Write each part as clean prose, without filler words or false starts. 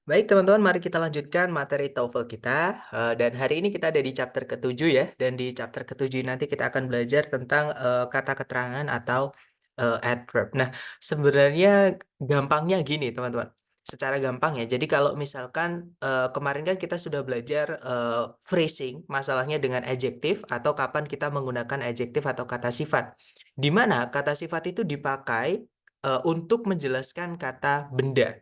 Baik teman-teman, mari kita lanjutkan materi TOEFL kita. Dan hari ini kita ada di chapter ke-7 ya. Dan di chapter ke-7 nanti kita akan belajar tentang kata keterangan atau adverb. Nah, sebenarnya gampangnya gini teman-teman. Secara gampang ya. Jadi kalau misalkan kemarin kan kita sudah belajar phrasing, masalahnya dengan adjektif atau kapan kita menggunakan adjektif atau kata sifat. Di mana kata sifat itu dipakai untuk menjelaskan kata benda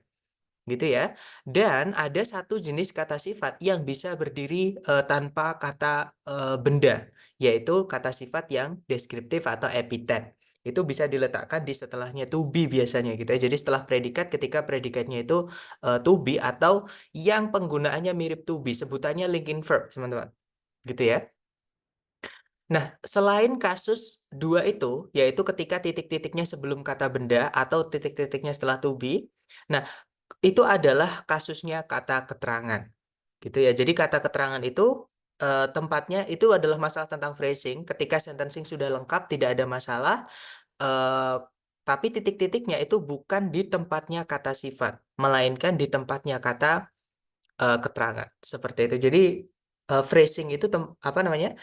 gitu ya. Dan ada satu jenis kata sifat yang bisa berdiri tanpa kata benda, yaitu kata sifat yang deskriptif atau epitet. Itu bisa diletakkan di setelahnya to be biasanya gitu ya. Jadi setelah predikat ketika predikatnya itu to be atau yang penggunaannya mirip to be, sebutannya linking verb, teman-teman. Gitu ya. Nah, selain kasus dua itu, yaitu ketika titik-titiknya sebelum kata benda atau titik-titiknya setelah to be, nah, itu adalah kasusnya kata keterangan. Gitu ya. Jadi kata keterangan itu tempatnya itu adalah masalah tentang phrasing. Ketika sentencing sudah lengkap, tidak ada masalah. eh, tapi titik-titiknya itu bukan di tempatnya kata sifat, melainkan di tempatnya kata keterangan seperti itu. Jadi phrasing itu apa namanya?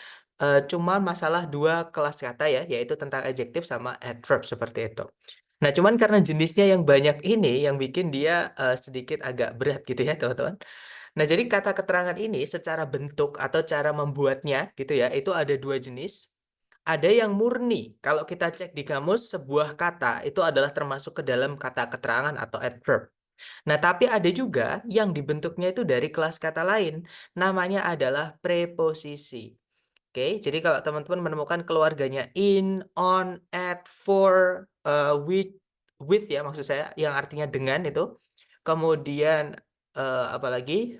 Cuma masalah dua kelas kata ya, yaitu tentang adjektif sama adverb seperti itu. Nah, cuman karena jenisnya yang banyak ini yang bikin dia sedikit agak berat gitu ya, teman-teman. Nah, jadi kata keterangan ini secara bentuk atau cara membuatnya gitu ya, itu ada dua jenis. Ada yang murni. Kalau kita cek di kamus, sebuah kata itu adalah termasuk ke dalam kata keterangan atau adverb. Nah, tapi ada juga yang dibentuknya itu dari kelas kata lain. Namanya adalah preposisi. Oke, jadi kalau teman-teman menemukan keluarganya in, on, at, for, with ya maksud saya, yang artinya dengan itu. Kemudian apalagi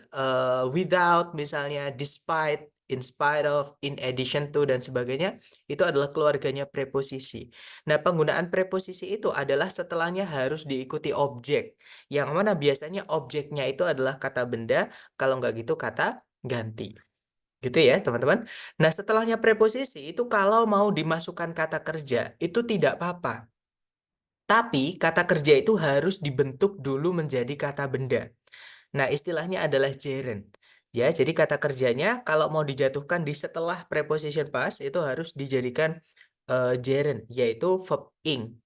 without misalnya, despite, in spite of, in addition to dan sebagainya, itu adalah keluarganya preposisi. Nah, penggunaan preposisi itu adalah setelahnya harus diikuti objek. Yang mana biasanya objeknya itu adalah kata benda, kalau nggak gitu kata ganti. Gitu ya, teman-teman. Nah, setelahnya preposisi itu kalau mau dimasukkan kata kerja, itu tidak apa-apa. Tapi kata kerja itu harus dibentuk dulu menjadi kata benda. Nah, istilahnya adalah gerund. Ya, jadi kata kerjanya kalau mau dijatuhkan di setelah preposition past itu harus dijadikan gerund, yaitu verb ing.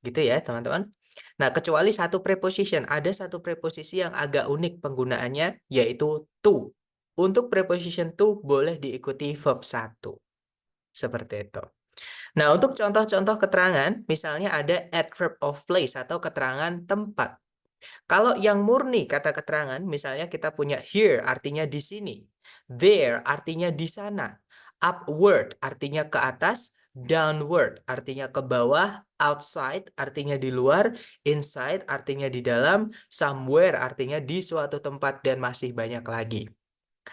Gitu ya, teman-teman. Nah, kecuali satu preposition, ada satu preposisi yang agak unik penggunaannya, yaitu to. Untuk preposition to boleh diikuti verb satu. Seperti itu. Nah, untuk contoh-contoh keterangan, misalnya ada adverb of place atau keterangan tempat. Kalau yang murni kata keterangan, misalnya kita punya here artinya di sini, there artinya di sana, upward artinya ke atas, downward artinya ke bawah, outside artinya di luar, inside artinya di dalam, somewhere artinya di suatu tempat, dan masih banyak lagi.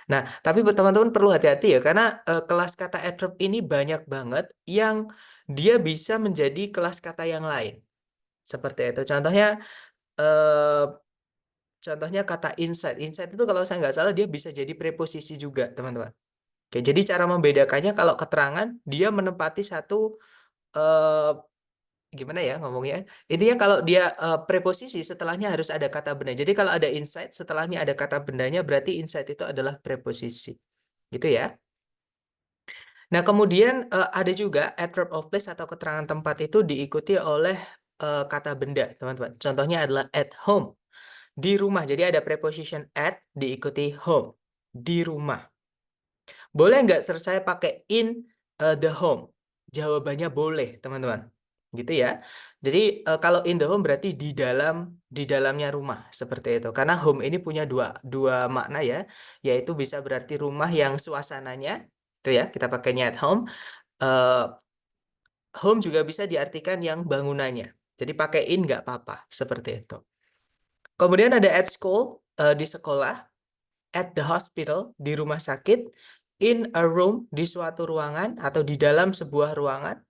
Nah, tapi buat teman-teman perlu hati-hati ya, karena kelas kata adverb ini banyak banget yang dia bisa menjadi kelas kata yang lain. Seperti itu. Eh, contohnya kata inside. Inside itu kalau saya nggak salah dia bisa jadi preposisi juga, teman-teman. Oke, jadi cara membedakannya kalau keterangan dia menempati satu eh, gimana ya ngomongnya? Intinya kalau dia preposisi setelahnya harus ada kata benda. Jadi kalau ada inside setelahnya ada kata bendanya berarti inside itu adalah preposisi. Gitu ya. Nah, kemudian ada juga adverb of place atau keterangan tempat itu diikuti oleh kata benda, teman-teman. Contohnya adalah at home, di rumah. Jadi ada preposition at diikuti home, di rumah. Boleh nggak saya pakai in the home? Jawabannya boleh, teman-teman. Gitu ya. Jadi kalau in the home berarti di dalamnya rumah seperti itu. Karena home ini punya dua dua makna ya, yaitu bisa berarti rumah yang suasananya itu ya, kita pakainya at home. Eh, home juga bisa diartikan yang bangunannya. Jadi pakai in nggak apa-apa seperti itu. Kemudian ada at school di sekolah, at the hospital di rumah sakit, in a room di suatu ruangan atau di dalam sebuah ruangan,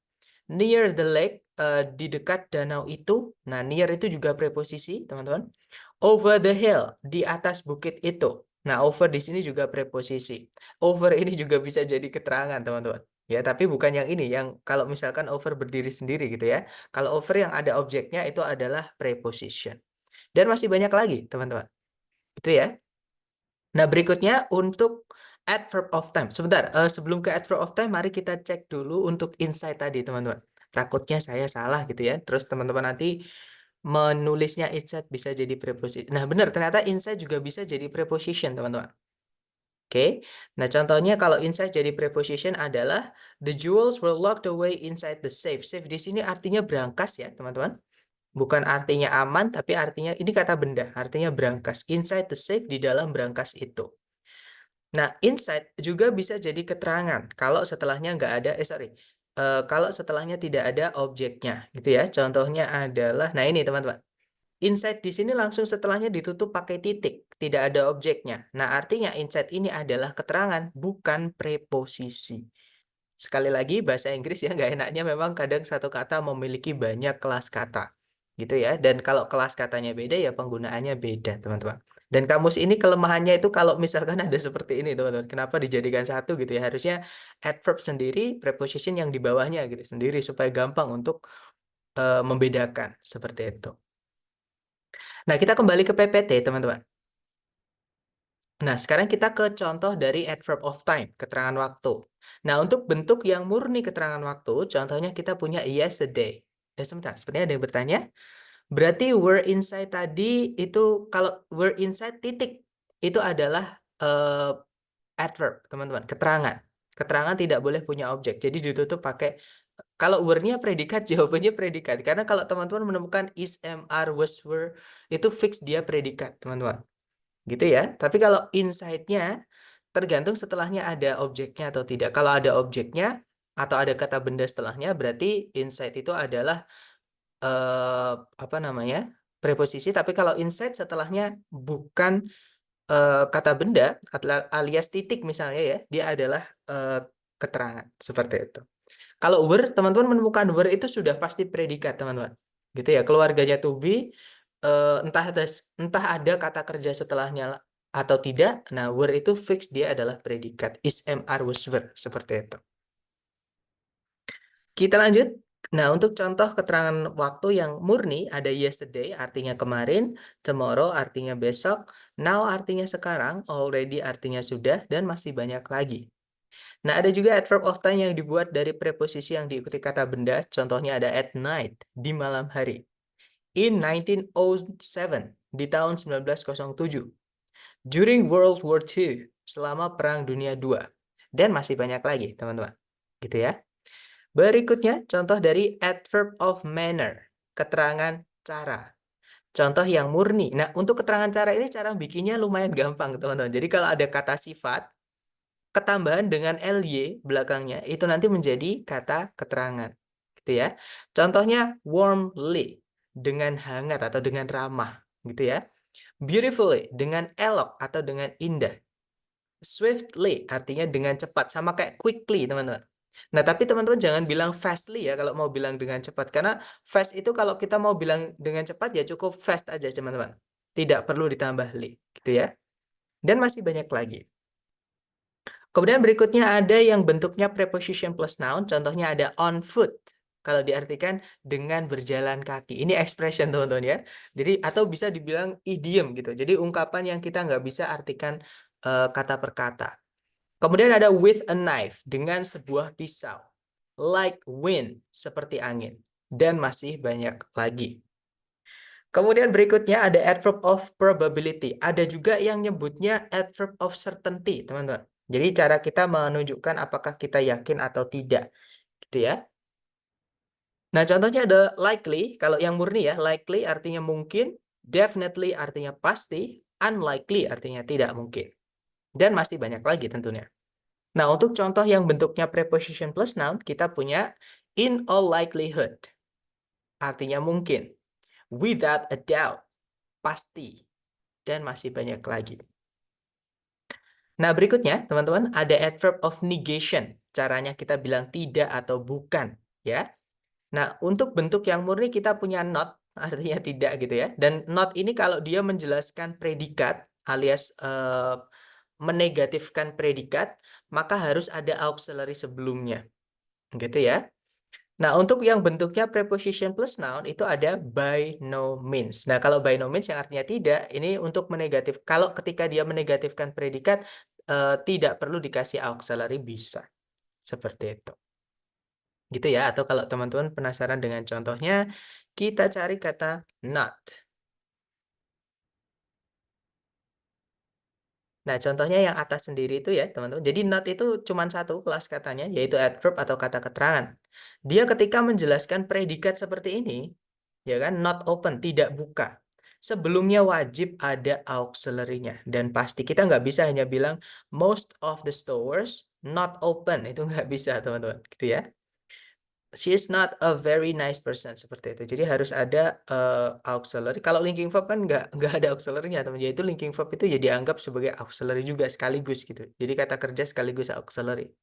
near the lake di dekat danau itu. Nah, near itu juga preposisi, teman-teman. Over the hill di atas bukit itu. Nah, over di sini juga preposisi. Over ini juga bisa jadi keterangan, teman-teman. Ya, tapi bukan yang ini, yang kalau misalkan over berdiri sendiri gitu ya. Kalau over yang ada objeknya itu adalah preposition. Dan masih banyak lagi, teman-teman. Gitu ya. Nah, berikutnya untuk adverb of time. Sebentar, sebelum ke adverb of time, mari kita cek dulu untuk insight tadi, teman-teman. Takutnya saya salah gitu ya. Terus teman-teman nanti menulisnya insight bisa jadi preposition. Nah, benar, ternyata insight juga bisa jadi preposition, teman-teman. Oke. Nah, contohnya kalau insight jadi preposition adalah the jewels were locked away inside the safe. Safe di sini artinya berangkas ya, teman-teman. Bukan artinya aman, tapi artinya ini kata benda, artinya berangkas. Inside the safe, di dalam berangkas itu. Nah, inside juga bisa jadi keterangan kalau setelahnya nggak ada, kalau setelahnya tidak ada objeknya, gitu ya. Contohnya adalah, nah ini teman-teman, inside di sini langsung setelahnya ditutup pakai titik, tidak ada objeknya. Nah, artinya inside ini adalah keterangan, bukan preposisi. Sekali lagi, bahasa Inggris ya nggak enaknya memang kadang satu kata memiliki banyak kelas kata. Gitu ya. Dan kalau kelas katanya beda, ya penggunaannya beda, teman-teman. Dan kamus ini kelemahannya itu kalau misalkan ada seperti ini, teman-teman. Kenapa dijadikan satu gitu ya? Harusnya adverb sendiri, preposition yang di bawahnya gitu sendiri, supaya gampang untuk membedakan. Seperti itu. Nah, kita kembali ke PPT, teman-teman. Nah, sekarang kita ke contoh dari adverb of time, keterangan waktu. Nah, untuk bentuk yang murni keterangan waktu, contohnya kita punya yesterday. Sebentar, sepertinya ada yang bertanya. Berarti were inside tadi itu, kalau were inside titik, itu adalah adverb, teman-teman, keterangan. Keterangan tidak boleh punya objek, jadi ditutup pakai, kalau were-nya predikat, jawabannya predikat. Karena kalau teman-teman menemukan is, am, are, was, were, itu fix dia predikat, teman-teman. Gitu ya. Tapi kalau inside-nya tergantung setelahnya ada objeknya atau tidak. Kalau ada objeknya atau ada kata benda setelahnya, berarti inside itu adalah apa namanya? Preposisi. Tapi kalau inside setelahnya bukan kata benda alias titik misalnya ya, dia adalah keterangan seperti itu. Kalau were, teman-teman menemukan were itu sudah pasti predikat, teman-teman. Gitu ya, keluarganya to be, entah ada kata kerja setelahnya atau tidak. Nah, were itu fix dia adalah predikat. Is, am, are, was, were. Seperti itu. Kita lanjut. Nah, untuk contoh keterangan waktu yang murni, ada yesterday artinya kemarin, tomorrow artinya besok, now artinya sekarang, already artinya sudah, dan masih banyak lagi. Nah, ada juga adverb of time yang dibuat dari preposisi yang diikuti kata benda. Contohnya ada at night, di malam hari. In 1907, di tahun 1907. During World War II, selama Perang Dunia II. Dan masih banyak lagi, teman-teman. Gitu ya. Berikutnya, contoh dari adverb of manner, keterangan cara. Contoh yang murni. Nah, untuk keterangan cara ini, cara bikinnya lumayan gampang, teman-teman. Jadi kalau ada kata sifat, ketambahan dengan ly belakangnya itu nanti menjadi kata keterangan, gitu ya. Contohnya warmly, dengan hangat atau dengan ramah, gitu ya. Beautifully, dengan elok atau dengan indah. Swiftly artinya dengan cepat, sama kayak quickly, teman-teman. Nah, tapi teman-teman jangan bilang fastly ya kalau mau bilang dengan cepat, karena fast itu kalau kita mau bilang dengan cepat ya cukup fast aja, teman-teman. Tidak perlu ditambah ly, gitu ya. Dan masih banyak lagi. Kemudian berikutnya ada yang bentuknya preposition plus noun. Contohnya ada on foot. Kalau diartikan dengan berjalan kaki. Ini expression, teman-teman ya. Jadi, atau bisa dibilang idiom gitu. Jadi ungkapan yang kita nggak bisa artikan kata per kata. Kemudian ada with a knife. Dengan sebuah pisau. Like wind. Seperti angin. Dan masih banyak lagi. Kemudian berikutnya ada adverb of probability. Ada juga yang nyebutnya adverb of certainty, teman-teman. Jadi cara kita menunjukkan apakah kita yakin atau tidak, gitu ya. Nah, contohnya ada likely, kalau yang murni ya, likely artinya mungkin, definitely artinya pasti, unlikely artinya tidak mungkin. Dan masih banyak lagi tentunya. Nah, untuk contoh yang bentuknya preposition plus noun, kita punya in all likelihood, artinya mungkin. Without a doubt, pasti. Dan masih banyak lagi. Nah, berikutnya, teman-teman, ada adverb of negation. Caranya kita bilang tidak atau bukan, ya. Nah, untuk bentuk yang murni kita punya not, artinya tidak gitu ya. Dan not ini kalau dia menjelaskan predikat alias menegatifkan predikat, maka harus ada auxiliary sebelumnya. Gitu ya. Nah, untuk yang bentuknya preposition plus noun itu ada by no means. Nah, kalau by no means yang artinya tidak, ini untuk menegatif. Kalau ketika dia menegatifkan predikat, tidak perlu dikasih auxiliary bisa. Seperti itu. Gitu ya. Atau kalau teman-teman penasaran dengan contohnya, kita cari kata not. Nah, contohnya yang atas sendiri itu ya, teman-teman. Jadi not itu cuma satu kelas katanya, yaitu adverb atau kata keterangan. Dia ketika menjelaskan predikat seperti ini, ya kan, not open, tidak buka. Sebelumnya wajib ada auxiliary-nya. Dan pasti kita nggak bisa hanya bilang most of the stores not open. Itu nggak bisa, teman-teman. Gitu ya. She is not a very nice person seperti itu. Jadi harus ada auxiliary. Kalau linking verb kan nggak ada auxiliary-nya teman. Yaitu linking verb itu jadi dianggap sebagai auxiliary juga sekaligus gitu. Jadi kata kerja sekaligus auxiliary.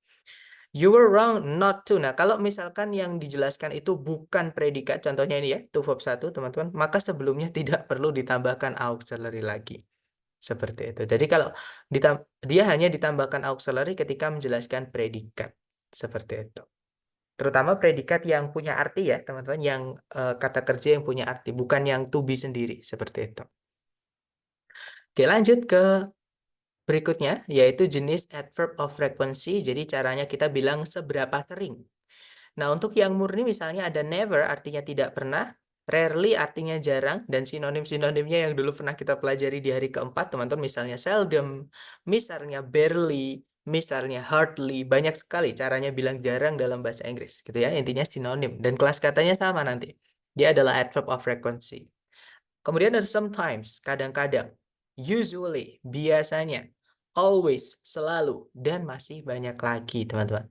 You were wrong not to. Nah, kalau misalkan yang dijelaskan itu bukan predikat, contohnya ini ya, to verb 1, teman-teman, maka sebelumnya tidak perlu ditambahkan auxiliary lagi. Seperti itu. Jadi kalau dia hanya ditambahkan auxiliary ketika menjelaskan predikat. Seperti itu. Terutama predikat yang punya arti ya, teman-teman, yang kata kerja yang punya arti, bukan yang to be sendiri, seperti itu. Oke, lanjut ke berikutnya, yaitu jenis adverb of frequency. Jadi caranya kita bilang seberapa sering. Nah, untuk yang murni misalnya ada never, artinya tidak pernah, rarely artinya jarang, dan sinonim-sinonimnya yang dulu pernah kita pelajari di hari keempat, teman-teman, misalnya seldom, misalnya barely, misalnya hardly, banyak sekali caranya bilang jarang dalam bahasa Inggris, gitu ya, intinya sinonim, dan kelas katanya sama nanti. Dia adalah adverb of frequency. Kemudian ada sometimes, kadang-kadang, usually, biasanya, always, selalu, dan masih banyak lagi, teman-teman.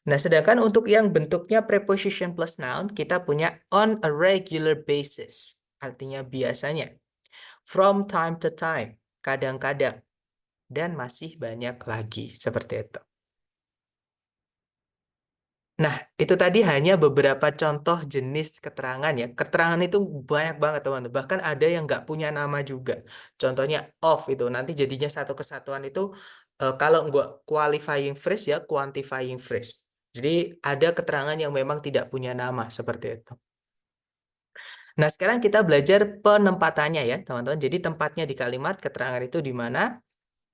Nah, sedangkan untuk yang bentuknya preposition plus noun, kita punya on a regular basis. Artinya biasanya. From time to time. Kadang-kadang. Dan masih banyak lagi. Seperti itu. Nah, itu tadi hanya beberapa contoh jenis keterangan ya. Keterangan itu banyak banget, teman-teman. Bahkan ada yang nggak punya nama juga. Contohnya of itu. Nanti jadinya satu kesatuan itu, kalau nggak qualifying phrase ya, quantifying phrase. Jadi ada keterangan yang memang tidak punya nama, seperti itu. Nah, sekarang kita belajar penempatannya ya, teman-teman. Jadi tempatnya di kalimat, keterangan itu di mana.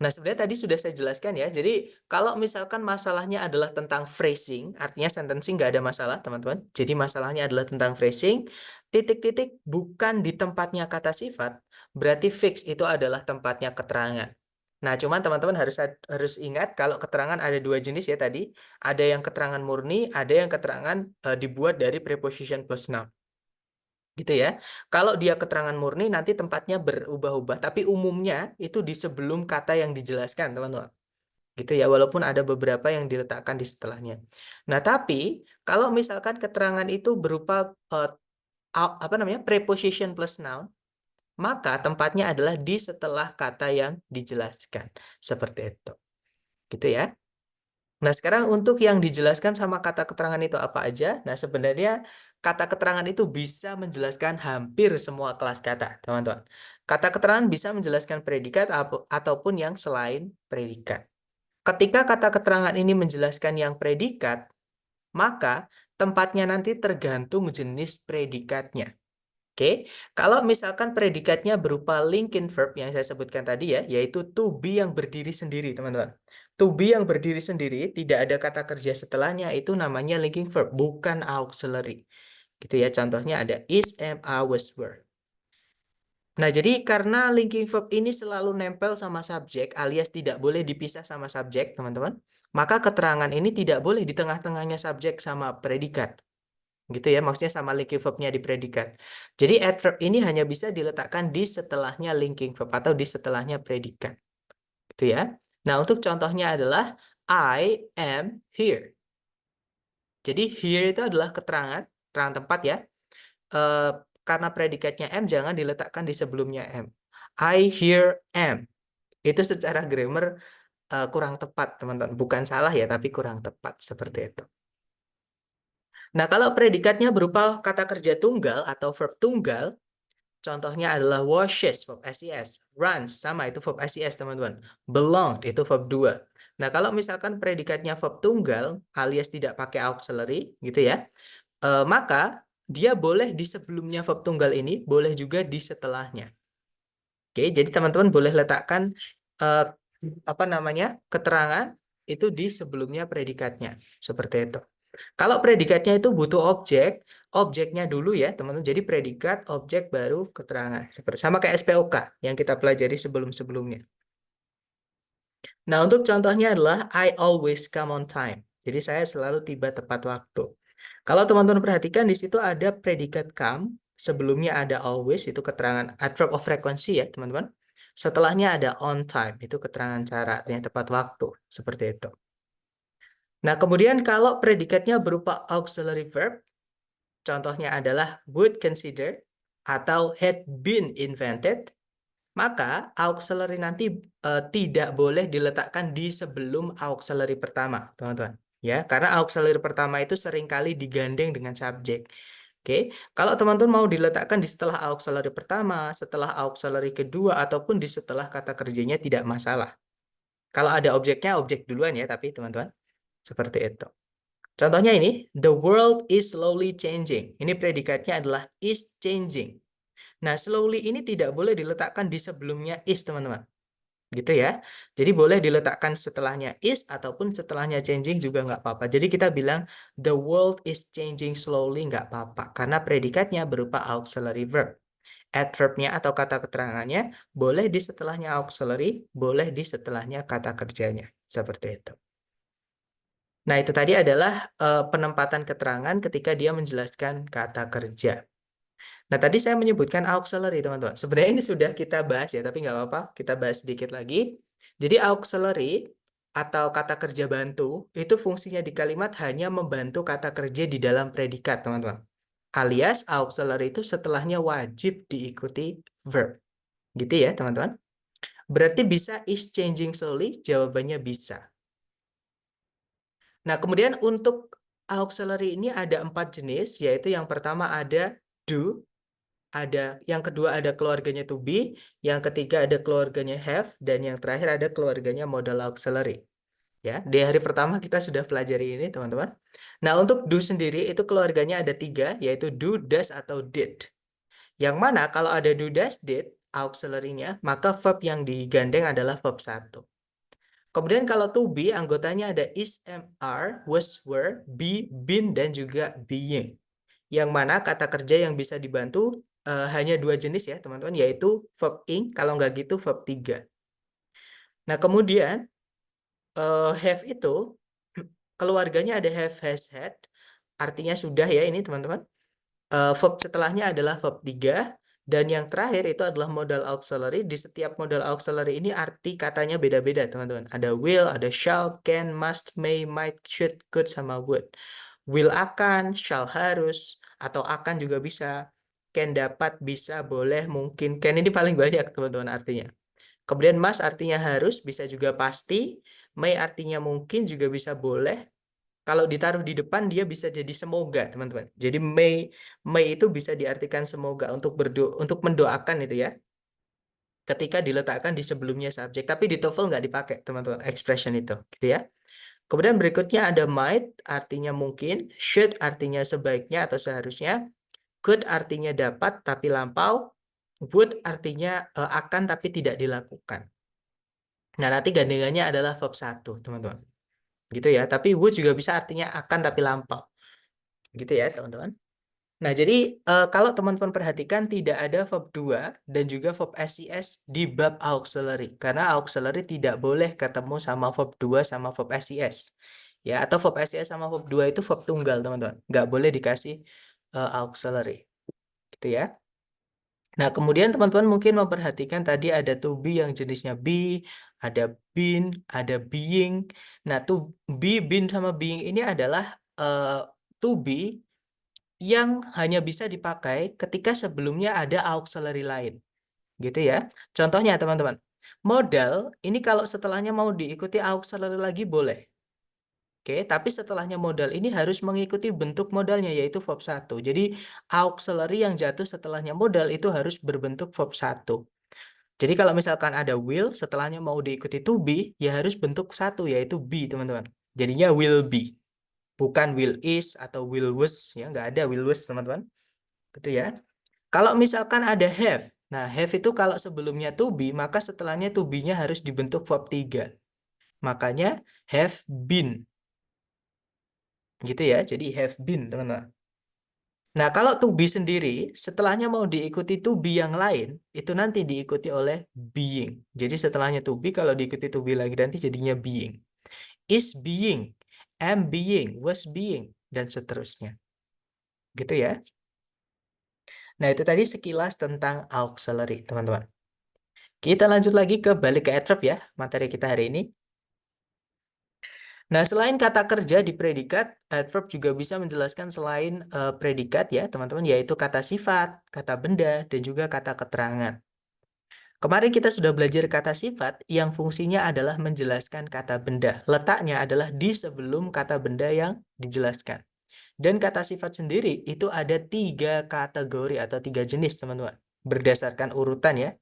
Nah, sebenarnya tadi sudah saya jelaskan ya. Jadi, kalau misalkan masalahnya adalah tentang phrasing, artinya sentencing nggak ada masalah, teman-teman. Jadi, masalahnya adalah tentang phrasing, titik-titik bukan di tempatnya kata sifat, berarti fix itu adalah tempatnya keterangan. Nah, cuman teman-teman harus harus ingat kalau keterangan ada dua jenis ya tadi. Ada yang keterangan murni, ada yang keterangan dibuat dari preposition plus noun. Gitu ya. Kalau dia keterangan murni nanti tempatnya berubah-ubah, tapi umumnya itu di sebelum kata yang dijelaskan, teman-teman. Gitu ya, walaupun ada beberapa yang diletakkan di setelahnya. Nah, tapi kalau misalkan keterangan itu berupa apa namanya? Preposition plus noun, maka tempatnya adalah di setelah kata yang dijelaskan. Seperti itu. Gitu ya. Nah, sekarang untuk yang dijelaskan sama kata keterangan itu apa aja? Nah, sebenarnya kata keterangan itu bisa menjelaskan hampir semua kelas kata, teman-teman. Kata keterangan bisa menjelaskan predikat ataupun yang selain predikat. Ketika kata keterangan ini menjelaskan yang predikat, maka tempatnya nanti tergantung jenis predikatnya. Oke, kalau misalkan predikatnya berupa linking verb yang saya sebutkan tadi ya, yaitu to be yang berdiri sendiri, teman-teman. To be yang berdiri sendiri, tidak ada kata kerja setelahnya, itu namanya linking verb, bukan auxiliary. Gitu ya, contohnya ada is, am, are, was, were. Nah, jadi karena linking verb ini selalu nempel sama subjek, alias tidak boleh dipisah sama subjek, teman-teman, maka keterangan ini tidak boleh di tengah-tengahnya subjek sama predikat. Gitu ya, maksudnya sama linking verbnya di predikat. Jadi adverb ini hanya bisa diletakkan di setelahnya linking verb atau di setelahnya predikat. Gitu ya. Nah, untuk contohnya adalah I am here. Jadi here itu adalah keterangan, keterangan tempat ya. Eh, karena predikatnya am, jangan diletakkan di sebelumnya am. I here am. Itu secara grammar kurang tepat, teman-teman. Bukan salah ya, tapi kurang tepat. Seperti itu. Nah, kalau predikatnya berupa kata kerja tunggal atau verb tunggal, contohnya adalah washes, verb SES. Runs, sama itu verb SES, teman-teman. Belonged, itu verb 2. Nah, kalau misalkan predikatnya verb tunggal, alias tidak pakai auxiliary, gitu ya, maka dia boleh di sebelumnya verb tunggal ini, boleh juga di setelahnya. Oke, jadi teman-teman boleh letakkan eh, apa namanya keterangan itu di sebelumnya predikatnya, seperti itu. Kalau predikatnya itu butuh objek, objeknya dulu ya teman-teman. Jadi predikat, objek, baru keterangan. Seperti sama kayak SPOK yang kita pelajari sebelum-sebelumnya. Nah, untuk contohnya adalah I always come on time. Jadi saya selalu tiba tepat waktu. Kalau teman-teman perhatikan di situ ada predikat come, sebelumnya ada always itu keterangan adverb of frequency ya, teman-teman. Setelahnya ada on time, itu keterangan cara yang tepat waktu, seperti itu. Nah, kemudian kalau predikatnya berupa auxiliary verb, contohnya adalah would consider atau had been invented, maka auxiliary nanti tidak boleh diletakkan di sebelum auxiliary pertama, teman-teman. Ya, karena auxiliary pertama itu seringkali digandeng dengan subjek. Oke, kalau teman-teman mau diletakkan di setelah auxiliary pertama, setelah auxiliary kedua, ataupun di setelah kata kerjanya tidak masalah. Kalau ada objeknya, objek duluan ya, tapi teman-teman, seperti itu. Contohnya ini, the world is slowly changing. Ini predikatnya adalah is changing. Nah, slowly ini tidak boleh diletakkan di sebelumnya is, teman-teman. Gitu ya. Jadi boleh diletakkan setelahnya is ataupun setelahnya changing juga nggak apa-apa. Jadi kita bilang the world is changing slowly nggak apa-apa. Karena predikatnya berupa auxiliary verb. Adverbnya atau kata keterangannya boleh di setelahnya auxiliary, boleh di setelahnya kata kerjanya. Seperti itu. Nah, itu tadi adalah penempatan keterangan ketika dia menjelaskan kata kerja. Nah, tadi saya menyebutkan auxiliary, teman-teman. Sebenarnya ini sudah kita bahas ya, tapi nggak apa-apa. Kita bahas sedikit lagi. Jadi, auxiliary atau kata kerja bantu, itu fungsinya di kalimat hanya membantu kata kerja di dalam predikat, teman-teman. Alias, auxiliary itu setelahnya wajib diikuti verb. Gitu ya, teman-teman. Berarti bisa is changing slowly? Jawabannya bisa. Nah, kemudian untuk auxiliary ini ada 4 jenis, yaitu yang pertama ada do, yang kedua ada keluarganya to be, yang ketiga ada keluarganya have, dan yang terakhir ada keluarganya modal auxiliary. Ya, di hari pertama kita sudah pelajari ini, teman-teman. Nah, untuk do sendiri itu keluarganya ada 3, yaitu do, does, atau did. Yang mana kalau ada do, does, did, auxiliary-nya, maka verb yang digandeng adalah verb 1. Kemudian kalau to be, anggotanya ada is, am, are, was, were, be, been, dan juga being. Yang mana kata kerja yang bisa dibantu hanya 2 jenis ya, teman-teman, yaitu verb ing, kalau nggak gitu verb 3. Nah, kemudian have itu, keluarganya ada have, has, had, artinya sudah ya ini, teman-teman. Verb setelahnya adalah verb 3. Dan yang terakhir itu adalah modal auxiliary. Di setiap modal auxiliary ini arti katanya beda-beda, teman-teman. Ada will, ada shall, can, must, may, might, should, could, sama would. Will akan, shall harus, atau akan juga bisa. Can dapat, bisa, boleh, mungkin. Can ini paling banyak, teman-teman, artinya. Kemudian must artinya harus, bisa juga pasti. May artinya mungkin, juga bisa boleh. Kalau ditaruh di depan dia bisa jadi semoga, teman-teman. Jadi may itu bisa diartikan semoga untuk mendoakan itu ya. Ketika diletakkan di sebelumnya subjek, tapi di TOEFL nggak dipakai, teman-teman, expression itu, gitu ya. Kemudian berikutnya ada might, artinya mungkin, should artinya sebaiknya atau seharusnya, could artinya dapat tapi lampau, would artinya akan tapi tidak dilakukan. Nah, nanti gandengannya adalah verb 1, teman-teman. Gitu ya, tapi would juga bisa artinya akan tapi lampau. Gitu ya, teman-teman. Nah, jadi kalau teman-teman perhatikan tidak ada verb 2 dan juga verb SIS di bab auxiliary. Karena auxiliary tidak boleh ketemu sama verb 2 sama verb SIS. Ya, atau verb SIS sama verb 2 itu verb tunggal, teman-teman. Nggak boleh dikasih auxiliary. Gitu ya. Nah, kemudian teman-teman mungkin memperhatikan tadi ada to be yang jenisnya be, ada been, ada being. Nah, to be, been, sama being ini adalah to be yang hanya bisa dipakai ketika sebelumnya ada auxiliary lain. Gitu ya. Contohnya teman-teman, modal ini kalau setelahnya mau diikuti auxiliary lagi boleh. Oke, tapi setelahnya modal ini harus mengikuti bentuk modalnya yaitu verb 1. Jadi auxiliary yang jatuh setelahnya modal itu harus berbentuk verb 1. Jadi kalau misalkan ada will setelahnya mau diikuti to be ya harus bentuk 1 yaitu be, teman-teman. Jadinya will be. bukan will is atau will was ya, nggak ada will was teman-teman, gitu ya. Kalau misalkan ada have, nah have itu kalau sebelumnya to be, maka setelahnya to be-nya harus dibentuk verb 3. Makanya have been, gitu ya. Jadi have been teman-teman. Nah kalau to be sendiri, setelahnya mau diikuti to be yang lain, itu nanti diikuti oleh being. Jadi setelahnya to be, kalau diikuti to be lagi nanti jadinya being. Is being, am being, was being, dan seterusnya. Gitu ya. Nah, itu tadi sekilas tentang auxiliary, teman-teman. Kita lanjut lagi ke balik ke adverb ya, materi kita hari ini. Nah, selain kata kerja di predikat, adverb juga bisa menjelaskan selain predikat ya, teman-teman, yaitu kata sifat, kata benda, dan juga kata keterangan. Kemarin kita sudah belajar kata sifat yang fungsinya adalah menjelaskan kata benda. Letaknya adalah di sebelum kata benda yang dijelaskan. Dan kata sifat sendiri itu ada 3 kategori atau 3 jenis, teman-teman. Berdasarkan urutan ya.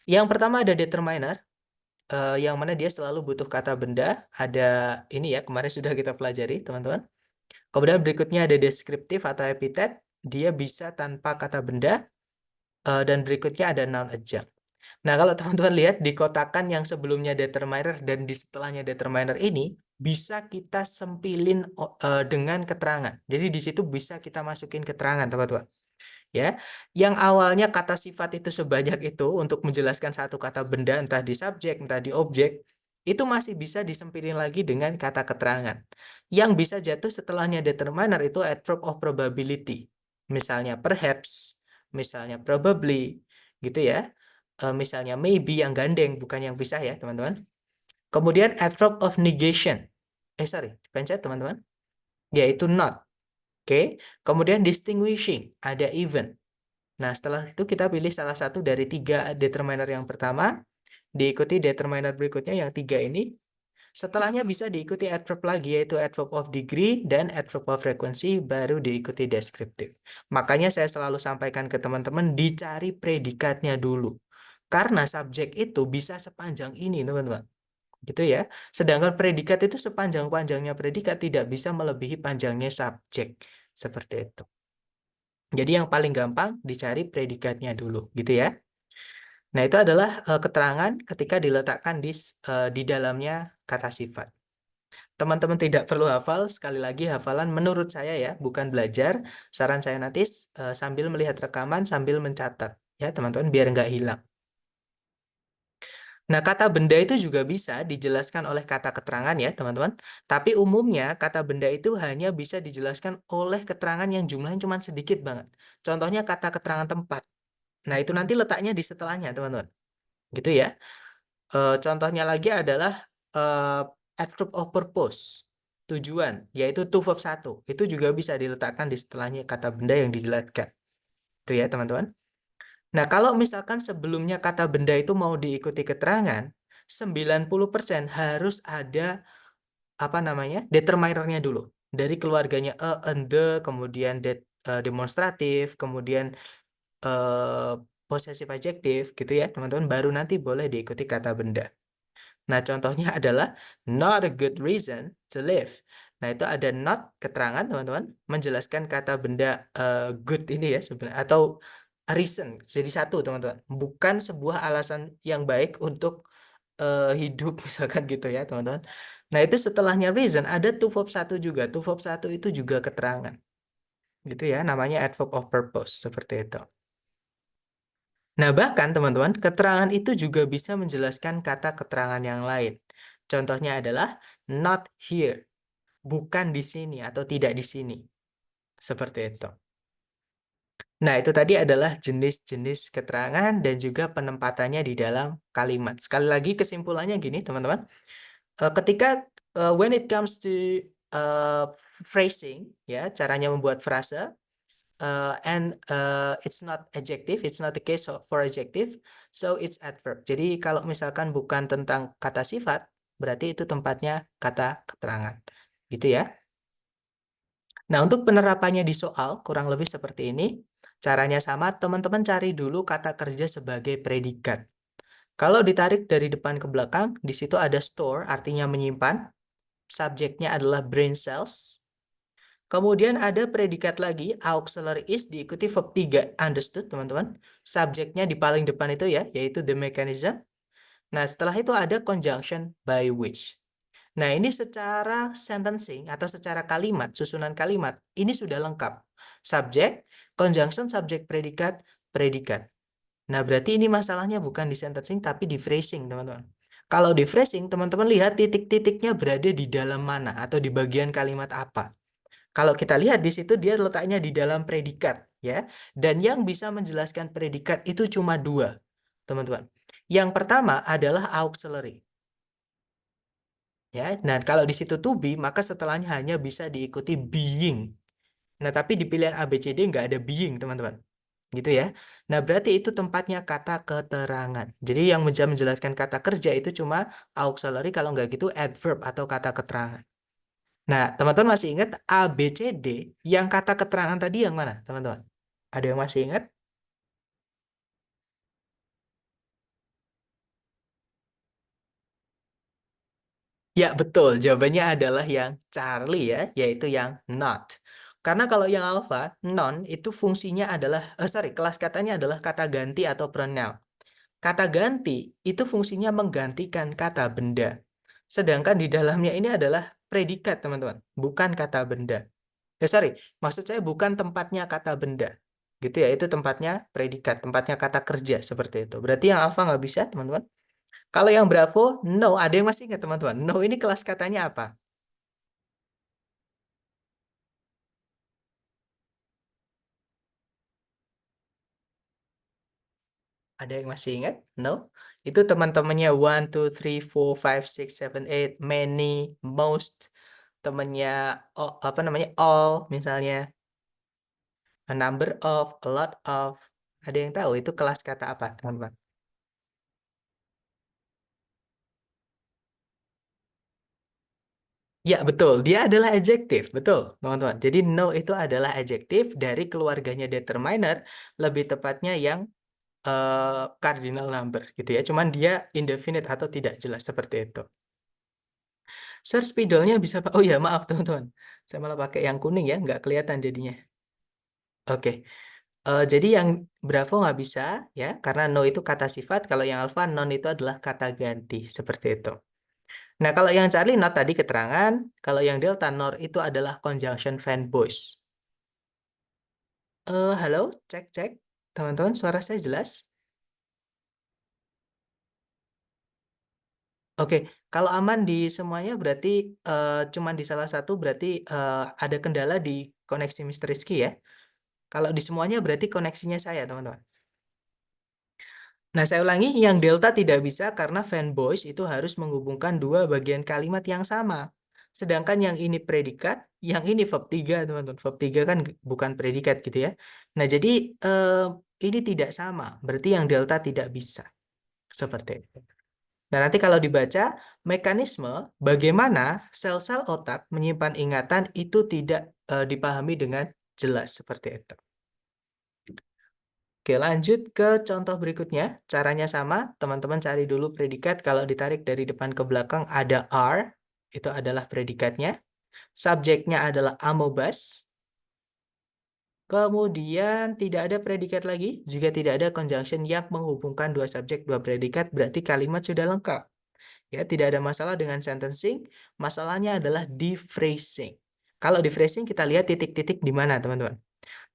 Yang pertama ada determiner, yang mana dia selalu butuh kata benda. Ada ini ya, kemarin sudah kita pelajari, teman-teman. Kemudian berikutnya ada deskriptif atau epithet. Dia bisa tanpa kata benda. Dan berikutnya ada noun adjunct. Nah, kalau teman-teman lihat di kotakan yang sebelumnya determiner dan di setelahnya determiner ini, bisa kita sempilin dengan keterangan. Jadi di situ bisa kita masukin keterangan, teman-teman. Ya, yang awalnya kata sifat itu sebanyak itu untuk menjelaskan satu kata benda, entah di subjek, entah di objek, itu masih bisa disempilin lagi dengan kata keterangan. Yang bisa jatuh setelahnya determiner itu adverb of probability. Misalnya perhaps, misalnya probably, gitu ya. Misalnya maybe yang gandeng, bukan yang pisah ya, teman-teman. Kemudian adverb of negation. Pencet teman-teman. Yaitu not. Oke. Kemudian distinguishing, ada even. Nah, setelah itu kita pilih salah satu dari 3 determiner yang pertama, diikuti determiner berikutnya yang 3 ini. Setelahnya bisa diikuti adverb lagi, yaitu adverb of degree dan adverb of frequency, baru diikuti deskriptif. Makanya saya selalu sampaikan ke teman-teman, dicari predikatnya dulu. Karena subjek itu bisa sepanjang ini, teman-teman. Gitu ya. Sedangkan predikat itu sepanjang-panjangnya predikat tidak bisa melebihi panjangnya subjek. Seperti itu. Jadi yang paling gampang dicari predikatnya dulu, gitu ya. Nah, itu adalah keterangan ketika diletakkan di dalamnya kata sifat. Teman-teman tidak perlu hafal, sekali lagi hafalan menurut saya ya, bukan belajar. Saran saya nanti sambil melihat rekaman, sambil mencatat. Ya, teman-teman, biar nggak hilang. Nah, kata benda itu juga bisa dijelaskan oleh kata keterangan ya, teman-teman. Tapi umumnya kata benda itu hanya bisa dijelaskan oleh keterangan yang jumlahnya cuma sedikit banget. Contohnya kata keterangan tempat. Nah, itu nanti letaknya di setelahnya, teman-teman. Gitu ya. Contohnya lagi adalah adverb of purpose, tujuan, yaitu to verb 1. Itu juga bisa diletakkan di setelahnya kata benda yang dijelaskan. Itu ya, teman-teman. Nah, kalau misalkan sebelumnya kata benda itu mau diikuti keterangan, 90% harus ada apa namanya? Determinernya dulu. Dari keluarganya a and the, kemudian demonstratif, kemudian eh, possessive adjective gitu ya, teman-teman, baru nanti boleh diikuti kata benda. Nah, contohnya adalah not a good reason to live. Nah, itu ada not keterangan, teman-teman, menjelaskan kata benda good ini ya sebenarnya, atau reason jadi satu, teman-teman. Bukan sebuah alasan yang baik untuk hidup misalkan gitu ya, teman-teman. Nah, itu setelahnya reason ada to verb 1 juga. To verb 1 itu juga keterangan. Gitu ya, namanya adverb of purpose seperti itu. Nah, bahkan teman-teman, keterangan itu juga bisa menjelaskan kata keterangan yang lain. Contohnya adalah not here, bukan di sini atau tidak di sini. Seperti itu. Nah, itu tadi adalah jenis-jenis keterangan dan juga penempatannya di dalam kalimat. Sekali lagi kesimpulannya gini, teman-teman. Ketika when it comes to uh, phrasing, ya, caranya membuat frase, and it's not adjective, it's not the case for adjective, so it's adverb. Jadi kalau misalkan bukan tentang kata sifat, berarti itu tempatnya kata keterangan. Gitu ya. Nah, untuk penerapannya di soal, kurang lebih seperti ini. Caranya sama, teman-teman cari dulu kata kerja sebagai predikat. Kalau ditarik dari depan ke belakang, di situ ada store, artinya menyimpan. Subjeknya adalah brain cells. Kemudian ada predikat lagi, auxiliary is diikuti verb 3. Understood, teman-teman? Subjeknya di paling depan itu ya, yaitu the mechanism. Nah, setelah itu ada conjunction by which. Nah, ini secara sentencing atau secara kalimat, susunan kalimat, ini sudah lengkap. Subjek, conjunction, subjek, predikat, predikat. Nah, berarti ini masalahnya bukan di sentencing, tapi di phrasing, teman-teman. Kalau di phrasing, teman-teman lihat titik-titiknya berada di dalam mana atau di bagian kalimat apa. Kalau kita lihat di situ, dia letaknya di dalam predikat, ya. Dan yang bisa menjelaskan predikat itu cuma dua, teman-teman. Yang pertama adalah auxiliary. Ya, nah kalau di situ to be, maka setelahnya hanya bisa diikuti being. Nah, tapi di pilihan A, B, C, D nggak ada being, teman-teman. Gitu ya. Nah, berarti itu tempatnya kata keterangan. Jadi yang bisa menjelaskan kata kerja itu cuma auxiliary, kalau nggak gitu adverb atau kata keterangan. Nah, teman-teman masih ingat A, B, C, D yang kata keterangan tadi yang mana, teman-teman? Ada yang masih ingat? Ya, betul. Jawabannya adalah yang Charlie ya, yaitu yang not. Karena kalau yang alpha, non, itu fungsinya adalah, kelas katanya adalah kata ganti atau pronoun. Kata ganti itu fungsinya menggantikan kata benda. Sedangkan di dalamnya ini adalah predikat, teman-teman. Bukan kata benda. Maksud saya bukan tempatnya kata benda. Gitu ya, itu tempatnya predikat, tempatnya kata kerja, seperti itu. Berarti yang alpha nggak bisa, teman-teman. Kalau yang Bravo, no. Ada yang masih ingat, teman-teman? No ini kelas katanya apa? Ada yang masih ingat? No. Itu teman-temannya one, two, three, four, five, six, seven, eight, many, most. Temannya apa namanya? All misalnya. A number of, a lot of. Ada yang tahu itu kelas kata apa, teman-teman? Ya, betul. Dia adalah adjektif. Betul, teman-teman. Jadi, no itu adalah adjektif dari keluarganya determiner, lebih tepatnya yang cardinal number, gitu ya. Cuman dia indefinite atau tidak jelas, seperti itu. Sir, spidolnya bisa... Oh ya, maaf, teman-teman. Saya malah pakai yang kuning ya, nggak kelihatan jadinya. Oke. Jadi yang Bravo nggak bisa, ya, karena no itu kata sifat. Kalau yang Alpha, non itu adalah kata ganti, seperti itu. Nah, kalau yang Charlie not tadi keterangan, kalau yang Delta nor itu adalah conjunction fanboys. Halo, cek cek. Teman-teman, suara saya jelas? Oke, kalau aman di semuanya berarti cuman di salah satu berarti ada kendala di koneksi Mister Rizky ya. Kalau di semuanya berarti koneksinya saya, teman-teman. Nah, saya ulangi, yang delta tidak bisa karena fanboys itu harus menghubungkan dua bagian kalimat yang sama. Sedangkan yang ini predikat, yang ini verb 3, teman-teman. Verb 3 kan bukan predikat gitu ya. Nah, jadi ini tidak sama. Berarti yang delta tidak bisa. Seperti itu. Nah, nanti kalau dibaca, mekanisme bagaimana sel-sel otak menyimpan ingatan itu tidak dipahami dengan jelas. Seperti itu. Oke, lanjut ke contoh berikutnya. Caranya sama, teman-teman cari dulu predikat. Kalau ditarik dari depan ke belakang ada are, itu adalah predikatnya. Subjeknya adalah amobus. Kemudian tidak ada predikat lagi, juga tidak ada conjunction yang menghubungkan dua subjek, dua predikat, berarti kalimat sudah lengkap. Ya, tidak ada masalah dengan sentencing, masalahnya adalah di phrasing. Kalau di phrasing kita lihat titik-titik di mana, teman-teman.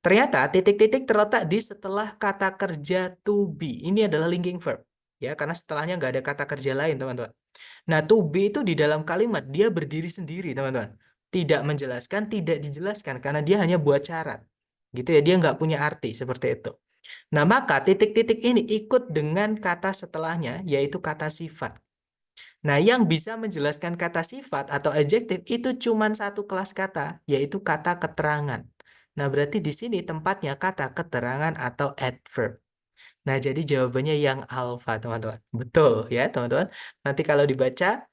Ternyata titik-titik terletak di setelah kata kerja to be. Ini adalah linking verb. Ya, karena setelahnya nggak ada kata kerja lain, teman-teman. Nah, to be itu di dalam kalimat, dia berdiri sendiri, teman-teman. Tidak menjelaskan, tidak dijelaskan, karena dia hanya buat syarat. Gitu ya, dia nggak punya arti, seperti itu. Nah, maka titik-titik ini ikut dengan kata setelahnya, yaitu kata sifat. Nah, yang bisa menjelaskan kata sifat atau adjektif itu cuma satu kelas kata, yaitu kata keterangan. Nah, berarti di sini tempatnya kata keterangan atau adverb. Nah, jadi jawabannya yang alfa, teman-teman. Betul ya, teman-teman. Nanti kalau dibaca,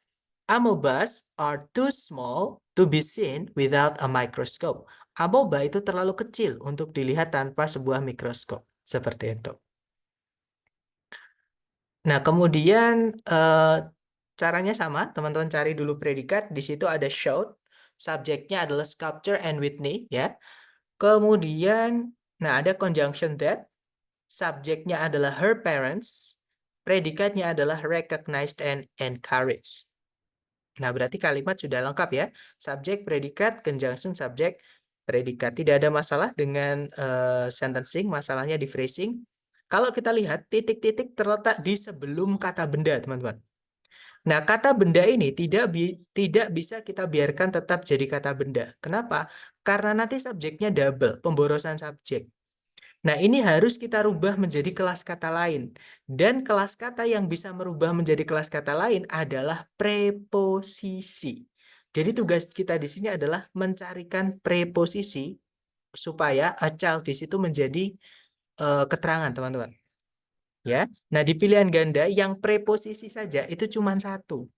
amobas are too small to be seen without a microscope. Amoeba itu terlalu kecil untuk dilihat tanpa sebuah mikroskop. Seperti itu. Nah, kemudian caranya sama, teman-teman cari dulu predikat. Di situ ada shout. subjeknya adalah sculpture and Whitney, ya. Kemudian, nah ada conjunction that, subjeknya adalah her parents, predikatnya adalah recognized and encouraged. Nah, berarti kalimat sudah lengkap ya. Subjek, predikat, conjunction, subjek, predikat. Tidak ada masalah dengan sentencing, masalahnya di phrasing. Kalau kita lihat, titik-titik terletak di sebelum kata benda, teman-teman. Nah, kata benda ini tidak bisa kita biarkan tetap jadi kata benda. Kenapa? Karena nanti subjeknya double, pemborosan subjek. Nah, ini harus kita rubah menjadi kelas kata lain. Dan kelas kata yang bisa merubah menjadi kelas kata lain adalah preposisi. Jadi tugas kita di sini adalah mencarikan preposisi supaya a child di situ menjadi keterangan, teman-teman. Ya. Nah, di pilihan ganda yang preposisi saja itu cuma satu.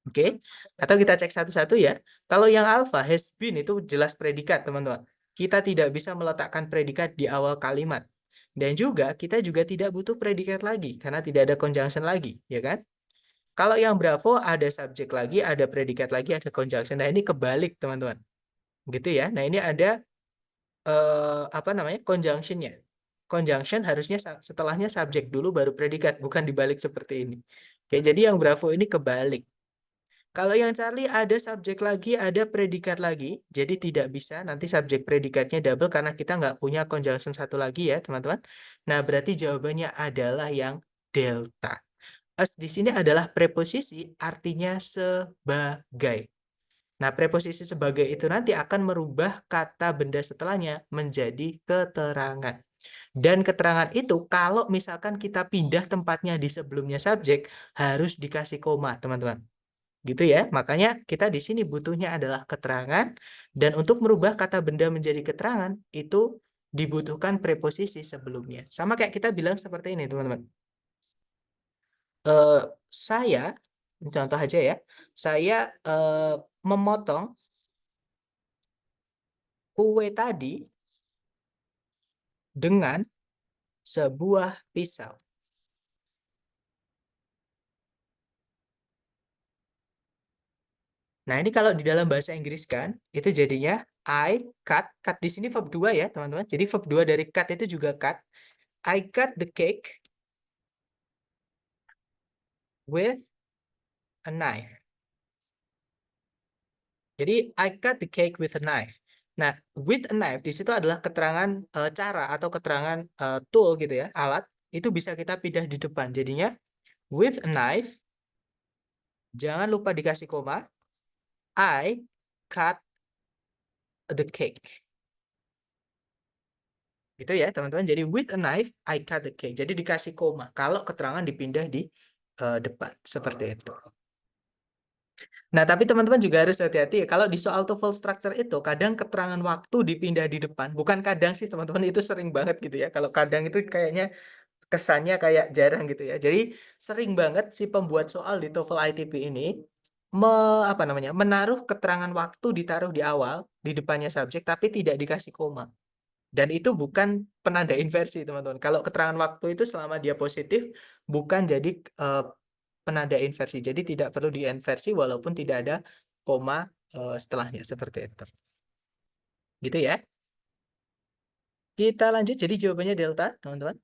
Oke, atau kita cek satu-satu ya. Kalau yang alpha, has been itu jelas predikat, teman-teman. Kita tidak bisa meletakkan predikat di awal kalimat. Dan juga kita juga tidak butuh predikat lagi karena tidak ada conjunction lagi, ya kan? Kalau yang bravo ada subjek lagi, ada predikat lagi, ada conjunction. Nah, ini kebalik, teman-teman. Gitu ya. Nah, ini ada apa namanya? Conjunctionnya. Conjunction harusnya setelahnya subjek dulu baru predikat, bukan dibalik seperti ini. Oke, jadi yang bravo ini kebalik. Kalau yang Charlie ada subjek lagi, ada predikat lagi. Jadi tidak bisa nanti subjek predikatnya double karena kita nggak punya conjunction satu lagi ya, teman-teman. Nah, berarti jawabannya adalah yang delta. As di sini adalah preposisi artinya sebagai. Nah, preposisi sebagai itu nanti akan merubah kata benda setelahnya menjadi keterangan. Dan keterangan itu kalau misalkan kita pindah tempatnya di sebelumnya subjek harus dikasih koma, teman-teman. Gitu ya. Makanya kita di sini butuhnya adalah keterangan dan untuk merubah kata benda menjadi keterangan itu dibutuhkan preposisi sebelumnya. Sama kayak kita bilang seperti ini, teman-teman. Eh, saya, contoh aja ya, saya memotong kue tadi dengan sebuah pisau. Nah, ini kalau di dalam bahasa Inggris kan, itu jadinya I cut di sini verb 2 ya, teman-teman. Jadi verb 2 dari cut itu juga cut. I cut the cake with a knife. Jadi I cut the cake with a knife. Nah, with a knife di situ adalah keterangan cara atau keterangan tool gitu ya, alat. Itu bisa kita pindah di depan. Jadinya with a knife, jangan lupa dikasih koma. I cut the cake. Gitu ya, teman-teman. Jadi with a knife, I cut the cake. Jadi dikasih koma. Kalau keterangan dipindah di depan. Seperti itu. Nah, tapi teman-teman juga harus hati-hati ya. Kalau di soal TOEFL structure itu, kadang keterangan waktu dipindah di depan. Bukan kadang sih, teman-teman. Itu sering banget gitu ya. Kalau kadang itu kayaknya kesannya kayak jarang gitu ya. Jadi sering banget si pembuat soal di TOEFL ITP ini apa namanya? Menaruh keterangan waktu ditaruh di awal, di depannya subjek, tapi tidak dikasih koma. Dan itu bukan penanda inversi, teman-teman. Kalau keterangan waktu itu selama dia positif, bukan jadi eh, penanda inversi. Jadi tidak perlu diinversi walaupun tidak ada koma setelahnya seperti itu. Gitu ya. Kita lanjut. Jadi jawabannya delta, teman-teman.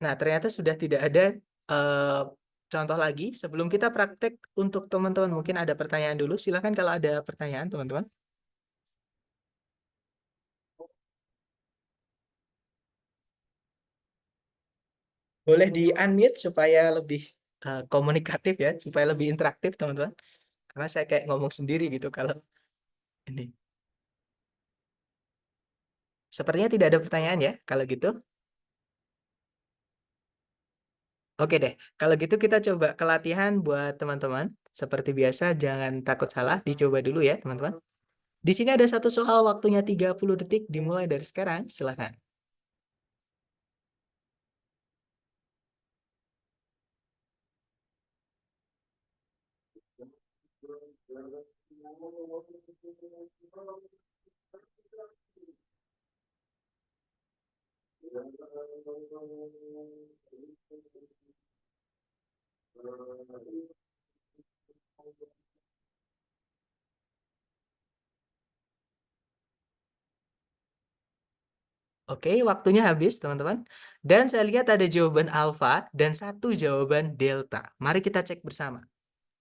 Nah, ternyata sudah tidak ada eh, contoh lagi. Sebelum kita praktek untuk teman-teman mungkin ada pertanyaan dulu. Silakan kalau ada pertanyaan, teman-teman. Boleh di-unmute supaya lebih komunikatif ya, supaya lebih interaktif, teman-teman. Karena saya kayak ngomong sendiri gitu kalau ini. Sepertinya tidak ada pertanyaan ya, kalau gitu. Oke deh, kalau gitu kita coba ke latihan buat teman-teman. Seperti biasa, jangan takut salah, dicoba dulu ya teman-teman. Di sini ada satu soal waktunya 30 detik, dimulai dari sekarang, silakan. Oke, waktunya habis, teman-teman. Dan saya lihat ada jawaban alfa dan satu jawaban delta. Mari kita cek bersama.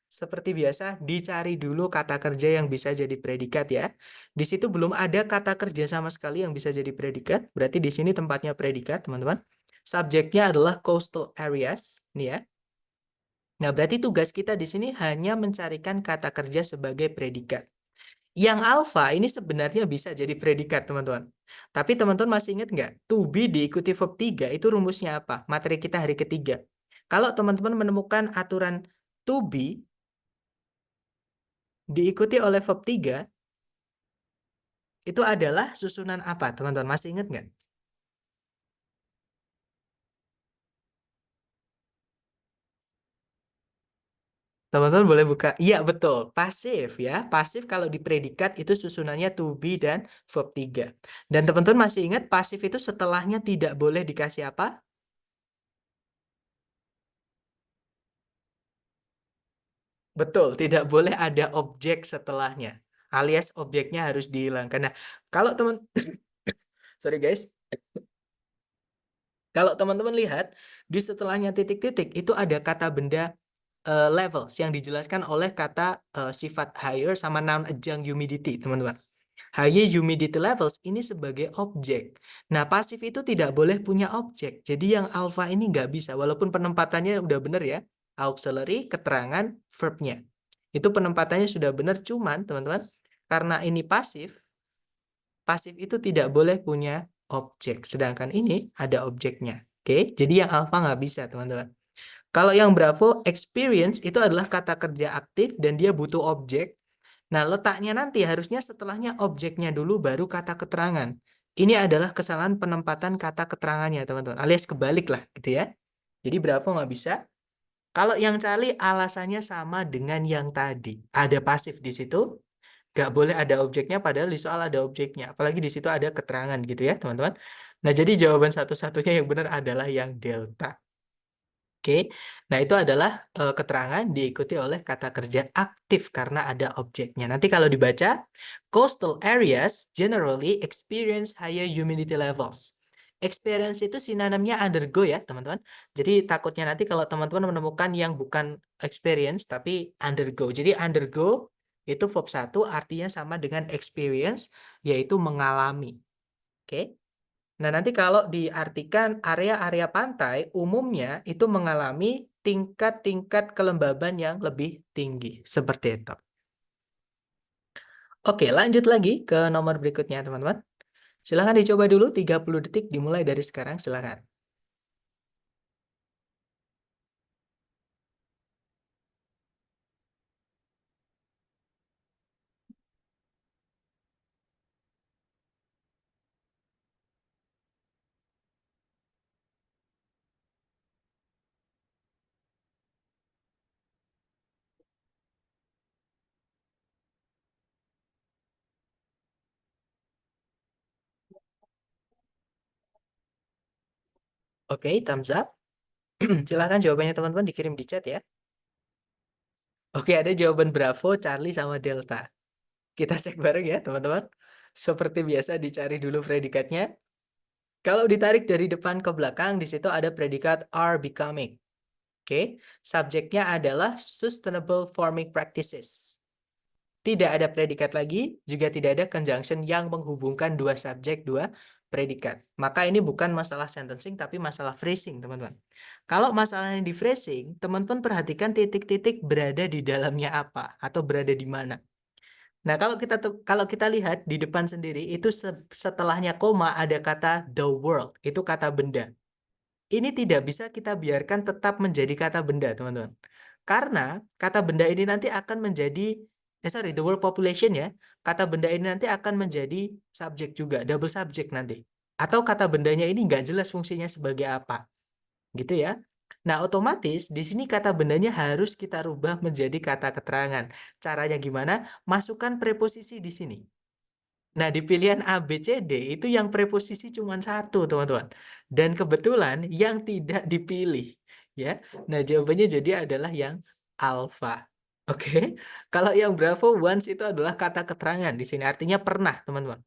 Seperti biasa, dicari dulu kata kerja yang bisa jadi predikat ya. Di situ belum ada kata kerja sama sekali yang bisa jadi predikat. Berarti di sini tempatnya predikat, teman-teman. Subjeknya adalah coastal areas, nih ya. Nah, berarti tugas kita di sini hanya mencarikan kata kerja sebagai predikat. Yang alfa ini sebenarnya bisa jadi predikat, teman-teman. Tapi teman-teman masih ingat nggak? To be diikuti verb 3 itu rumusnya apa? Materi kita hari ketiga. Kalau teman-teman menemukan aturan to be diikuti oleh verb 3, itu adalah susunan apa, teman-teman? Masih ingat nggak? Teman-teman boleh buka. Iya, betul. Pasif ya. Pasif kalau di predikat itu susunannya to be dan verb 3. Dan teman-teman masih ingat pasif itu setelahnya tidak boleh dikasih apa? Betul, tidak boleh ada objek setelahnya. Alias objeknya harus dihilangkan. Nah, kalau teman sorry guys, kalau teman-teman lihat di setelahnya titik-titik itu ada kata benda levels yang dijelaskan oleh kata sifat higher sama noun adjunct humidity, teman-teman. Higher humidity levels ini sebagai objek. Nah, pasif itu tidak boleh punya objek. Jadi yang alpha ini nggak bisa, walaupun penempatannya udah benar ya. Auxiliary, keterangan, verbnya. Itu penempatannya sudah benar, cuman teman-teman, karena ini pasif, pasif itu tidak boleh punya objek. Sedangkan ini ada objeknya. Oke, jadi yang alpha nggak bisa, teman-teman. Kalau yang Bravo, experience itu adalah kata kerja aktif dan dia butuh objek. Nah, letaknya nanti harusnya setelahnya objeknya dulu baru kata keterangan. Ini adalah kesalahan penempatan kata keterangannya, teman-teman. Alias kebalik lah, gitu ya. Jadi Bravo nggak bisa. Kalau yang Charlie alasannya sama dengan yang tadi. Ada pasif di situ, nggak boleh ada objeknya, padahal di soal ada objeknya. Apalagi di situ ada keterangan gitu ya, teman-teman. Nah, jadi jawaban satu-satunya yang benar adalah yang delta. Oke, nah itu adalah keterangan diikuti oleh kata kerja aktif karena ada objeknya. Nanti kalau dibaca, coastal areas generally experience higher humidity levels. Experience itu sinonimnya undergo ya, teman-teman. Jadi takutnya nanti kalau teman-teman menemukan yang bukan experience tapi undergo. Jadi undergo itu verb satu artinya sama dengan experience, yaitu mengalami. Oke. Nah, nanti kalau diartikan area-area pantai, umumnya itu mengalami tingkat-tingkat kelembaban yang lebih tinggi. Seperti itu. Oke, lanjut lagi ke nomor berikutnya, teman-teman. Silahkan dicoba dulu 30 detik dimulai dari sekarang, silahkan. Oke, thumbs up. Silahkan jawabannya teman-teman dikirim di chat ya. Oke, ada jawaban Bravo, Charlie, sama Delta. Kita cek bareng ya, teman-teman. Seperti biasa dicari dulu predikatnya. Kalau ditarik dari depan ke belakang, di situ ada predikat are becoming. Oke, subjeknya adalah sustainable farming practices. Tidak ada predikat lagi, juga tidak ada conjunction yang menghubungkan dua subjek, dua predikat. Maka ini bukan masalah sentencing, tapi masalah phrasing, teman-teman. Kalau masalahnya di phrasing, teman-teman perhatikan titik-titik berada di dalamnya apa, atau berada di mana. Nah, kalau kita lihat di depan sendiri, itu setelahnya koma ada kata the world, itu kata benda. Ini tidak bisa kita biarkan tetap menjadi kata benda, teman-teman. Karena kata benda ini nanti akan menjadi, sorry, the world population ya. Kata benda ini nanti akan menjadi subjek juga, double subjek nanti. Atau kata bendanya ini nggak jelas fungsinya sebagai apa, gitu ya. Nah, otomatis di sini kata bendanya harus kita rubah menjadi kata keterangan. Caranya gimana? Masukkan preposisi di sini. Nah, di pilihan A, B, C, D itu yang preposisi cuma satu, teman-teman. Dan kebetulan yang tidak dipilih, ya. Nah, jawabannya jadi adalah yang alfa. Oke. Kalau yang Bravo once itu adalah kata keterangan di sini artinya pernah, teman-teman.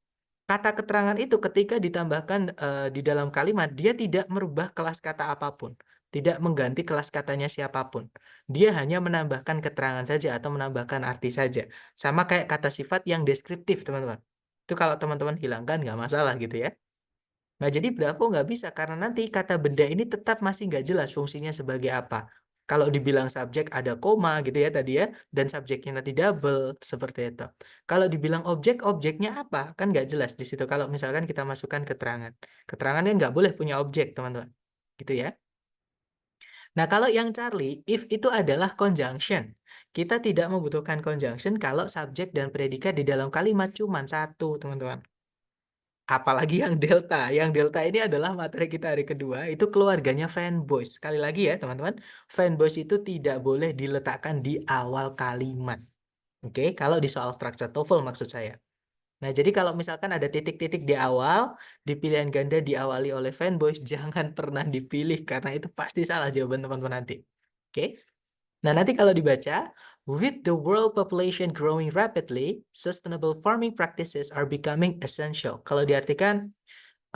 kata keterangan itu ketika ditambahkan di dalam kalimat, dia tidak merubah kelas kata apapun, tidak mengganti kelas katanya siapapun. Dia hanya menambahkan keterangan saja atau menambahkan arti saja. Sama kayak kata sifat yang deskriptif, teman-teman. Itu kalau teman-teman hilangkan nggak masalah gitu ya. Nah, jadi Bravo nggak bisa karena nanti kata benda ini tetap masih nggak jelas fungsinya sebagai apa. Kalau dibilang subjek ada koma gitu ya tadi ya, dan subjeknya nanti double, seperti itu. Kalau dibilang objek, objeknya apa? Kan nggak jelas di situ kalau misalkan kita masukkan keterangan. Keterangan kan nggak boleh punya objek, teman-teman. Gitu ya. Nah, kalau yang Charlie, if itu adalah conjunction. Kita tidak membutuhkan conjunction kalau subjek dan predikat di dalam kalimat cuma satu, teman-teman. Apalagi yang delta. Yang delta ini adalah materi kita hari kedua. Itu keluarganya fanboys. Sekali lagi ya teman-teman. Fanboys itu tidak boleh diletakkan di awal kalimat. Oke, kalau di soal structure TOEFL maksud saya. Nah, jadi kalau misalkan ada titik-titik di awal, di pilihan ganda diawali oleh fanboys, jangan pernah dipilih karena itu pasti salah jawaban teman-teman nanti. Oke? Nah, nanti kalau dibaca, with the world population growing rapidly, sustainable farming practices are becoming essential. Kalau diartikan,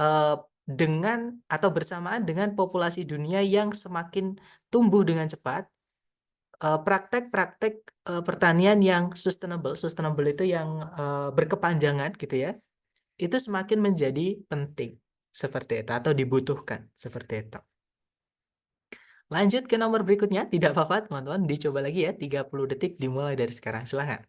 eh, dengan atau bersamaan dengan populasi dunia yang semakin tumbuh dengan cepat, praktek-praktek pertanian yang sustainable, sustainable itu yang berkepanjangan gitu ya, itu semakin menjadi penting seperti itu atau dibutuhkan seperti itu. Lanjut ke nomor berikutnya, tidak apa-apa teman-teman, dicoba lagi ya, 30 detik dimulai dari sekarang, silahkan.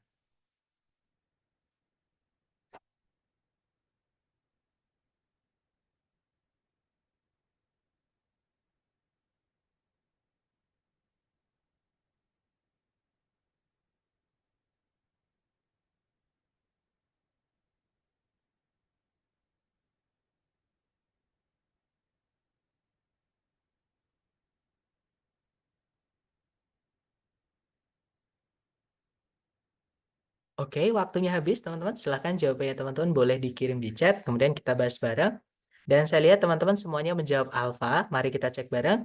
Oke, waktunya habis teman-teman, silahkan jawabannya teman-teman boleh dikirim di chat, kemudian kita bahas bareng. Dan saya lihat teman-teman semuanya menjawab alfa, mari kita cek bareng.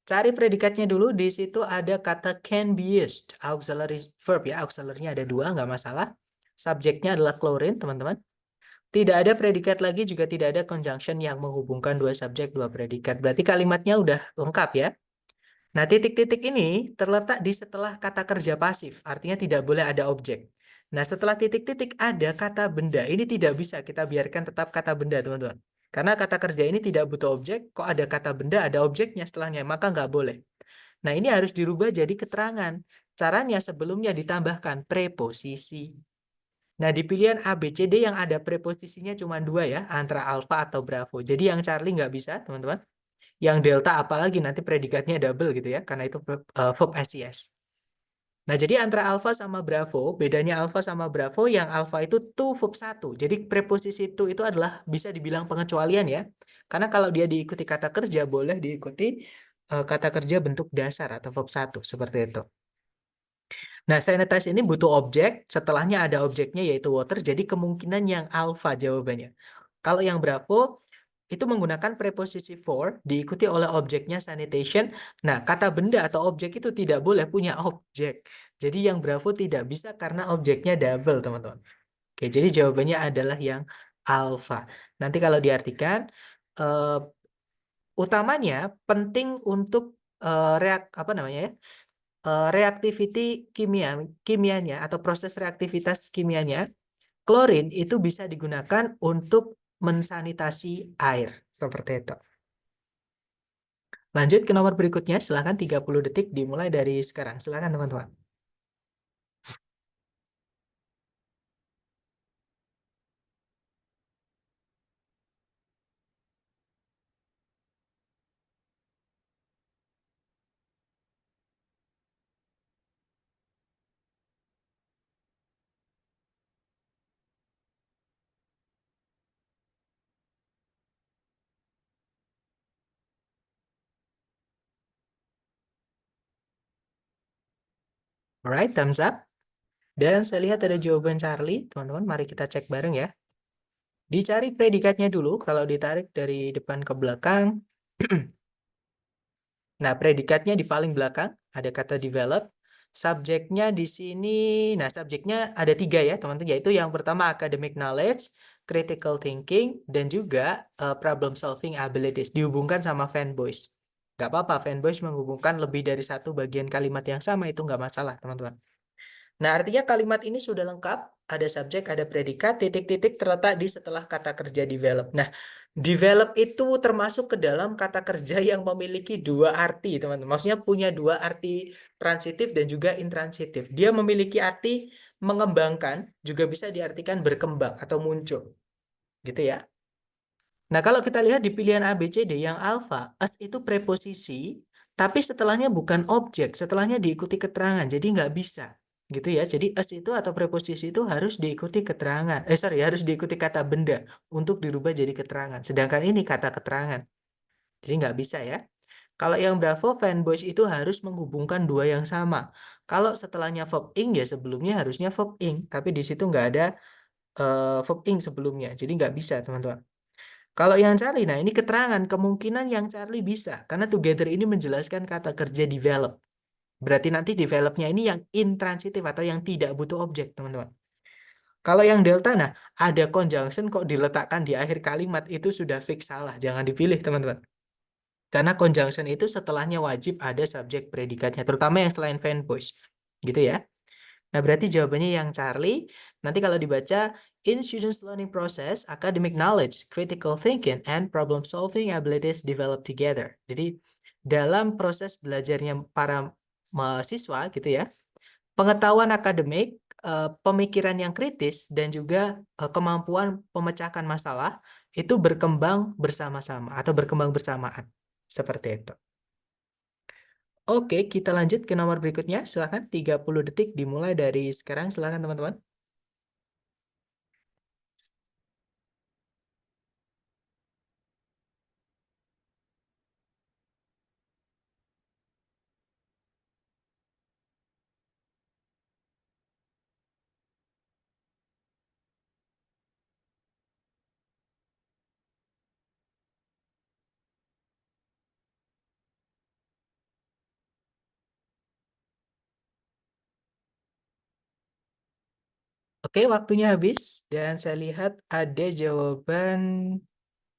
Cari predikatnya dulu, di situ ada kata can be used, auxiliary verb ya, auxiliary-nya ada dua, nggak masalah. Subjeknya adalah chlorine, teman-teman. Tidak ada predikat lagi, juga tidak ada conjunction yang menghubungkan dua subjek, dua predikat. Berarti kalimatnya udah lengkap ya. Nah, titik-titik ini terletak di setelah kata kerja pasif, artinya tidak boleh ada objek. Nah, setelah titik-titik ada kata benda, ini tidak bisa kita biarkan tetap kata benda, teman-teman. Karena kata kerja ini tidak butuh objek, kok ada kata benda, ada objeknya setelahnya, maka nggak boleh. Nah, ini harus dirubah jadi keterangan. Caranya sebelumnya ditambahkan preposisi. Nah, di pilihan A, B, C, D yang ada preposisinya cuma dua ya, antara alfa atau bravo. Jadi yang Charlie nggak bisa, teman-teman. Yang delta apalagi nanti predikatnya double gitu ya, karena itu verb SES. Nah, jadi antara alfa sama bravo, bedanya alfa sama bravo, yang alfa itu to verb 1. Jadi preposisi to itu adalah bisa dibilang pengecualian ya. Karena kalau dia diikuti kata kerja, boleh diikuti kata kerja bentuk dasar atau verb 1, seperti itu. Nah, sanitize ini butuh objek, setelahnya ada objeknya yaitu water, jadi kemungkinan yang alfa jawabannya. Kalau yang bravo, itu menggunakan preposisi for, diikuti oleh objeknya sanitation. Nah, kata benda atau objek itu tidak boleh punya objek. Jadi yang bravo tidak bisa karena objeknya double, teman-teman. Oke, jadi jawabannya adalah yang alfa. Nanti kalau diartikan, eh, utamanya penting untuk apa namanya ya? Reaktiviti kimianya atau proses reaktivitas kimianya, klorin itu bisa digunakan untuk mensanitasi air. Seperti itu. Lanjut ke nomor berikutnya, silahkan 30 detik dimulai dari sekarang. Silahkan teman-teman. Alright, thumbs up. Dan saya lihat ada jawaban Charlie. Teman-teman, mari kita cek bareng ya. Dicari predikatnya dulu, kalau ditarik dari depan ke belakang. Nah, predikatnya di paling belakang, ada kata develop. Subjeknya di sini, nah subjeknya ada tiga ya teman-teman, yaitu yang pertama academic knowledge, critical thinking, dan juga problem solving abilities. Dihubungkan sama fanboys. Nggak apa-apa, fanboys menghubungkan lebih dari satu bagian kalimat yang sama, itu nggak masalah, teman-teman. Nah, artinya kalimat ini sudah lengkap, ada subjek, ada predikat, titik-titik terletak di setelah kata kerja develop. Nah, develop itu termasuk ke dalam kata kerja yang memiliki dua arti, teman-teman. Maksudnya punya dua arti transitif dan juga intransitif. Dia memiliki arti mengembangkan, juga bisa diartikan berkembang atau muncul. Gitu ya. Nah, kalau kita lihat di pilihan A, B, C, D yang alpha, as itu preposisi, tapi setelahnya bukan objek, setelahnya diikuti keterangan, jadi nggak bisa. Gitu ya, jadi as itu atau preposisi itu harus diikuti keterangan. Harus diikuti kata benda untuk dirubah jadi keterangan. Sedangkan ini kata keterangan. Jadi nggak bisa ya. Kalau yang Bravo, fanboys itu harus menghubungkan dua yang sama. Kalau setelahnya verb ing, ya sebelumnya harusnya verb ing. Tapi di situ nggak ada verb ing sebelumnya. Jadi nggak bisa, teman-teman. Kalau yang Charlie, nah ini keterangan, kemungkinan yang Charlie bisa. Karena together ini menjelaskan kata kerja develop. Berarti nanti developnya ini yang intransitif atau yang tidak butuh objek, teman-teman. Kalau yang delta, nah ada conjunction kok diletakkan di akhir kalimat, itu sudah fix salah. Jangan dipilih, teman-teman. Karena conjunction itu setelahnya wajib ada subjek predikatnya, terutama yang selain fanboys. Gitu ya. Nah, berarti jawabannya yang Charlie. Nanti kalau dibaca, in students learning process, academic knowledge, critical thinking, and problem solving abilities develop together. Jadi, dalam proses belajarnya para mahasiswa gitu ya, pengetahuan akademik, pemikiran yang kritis, dan juga kemampuan memecahkan masalah itu berkembang bersama-sama atau berkembang bersamaan. Seperti itu. Oke, kita lanjut ke nomor berikutnya. Silakan 30 detik dimulai dari sekarang. Silakan teman-teman. Oke, waktunya habis dan saya lihat ada jawaban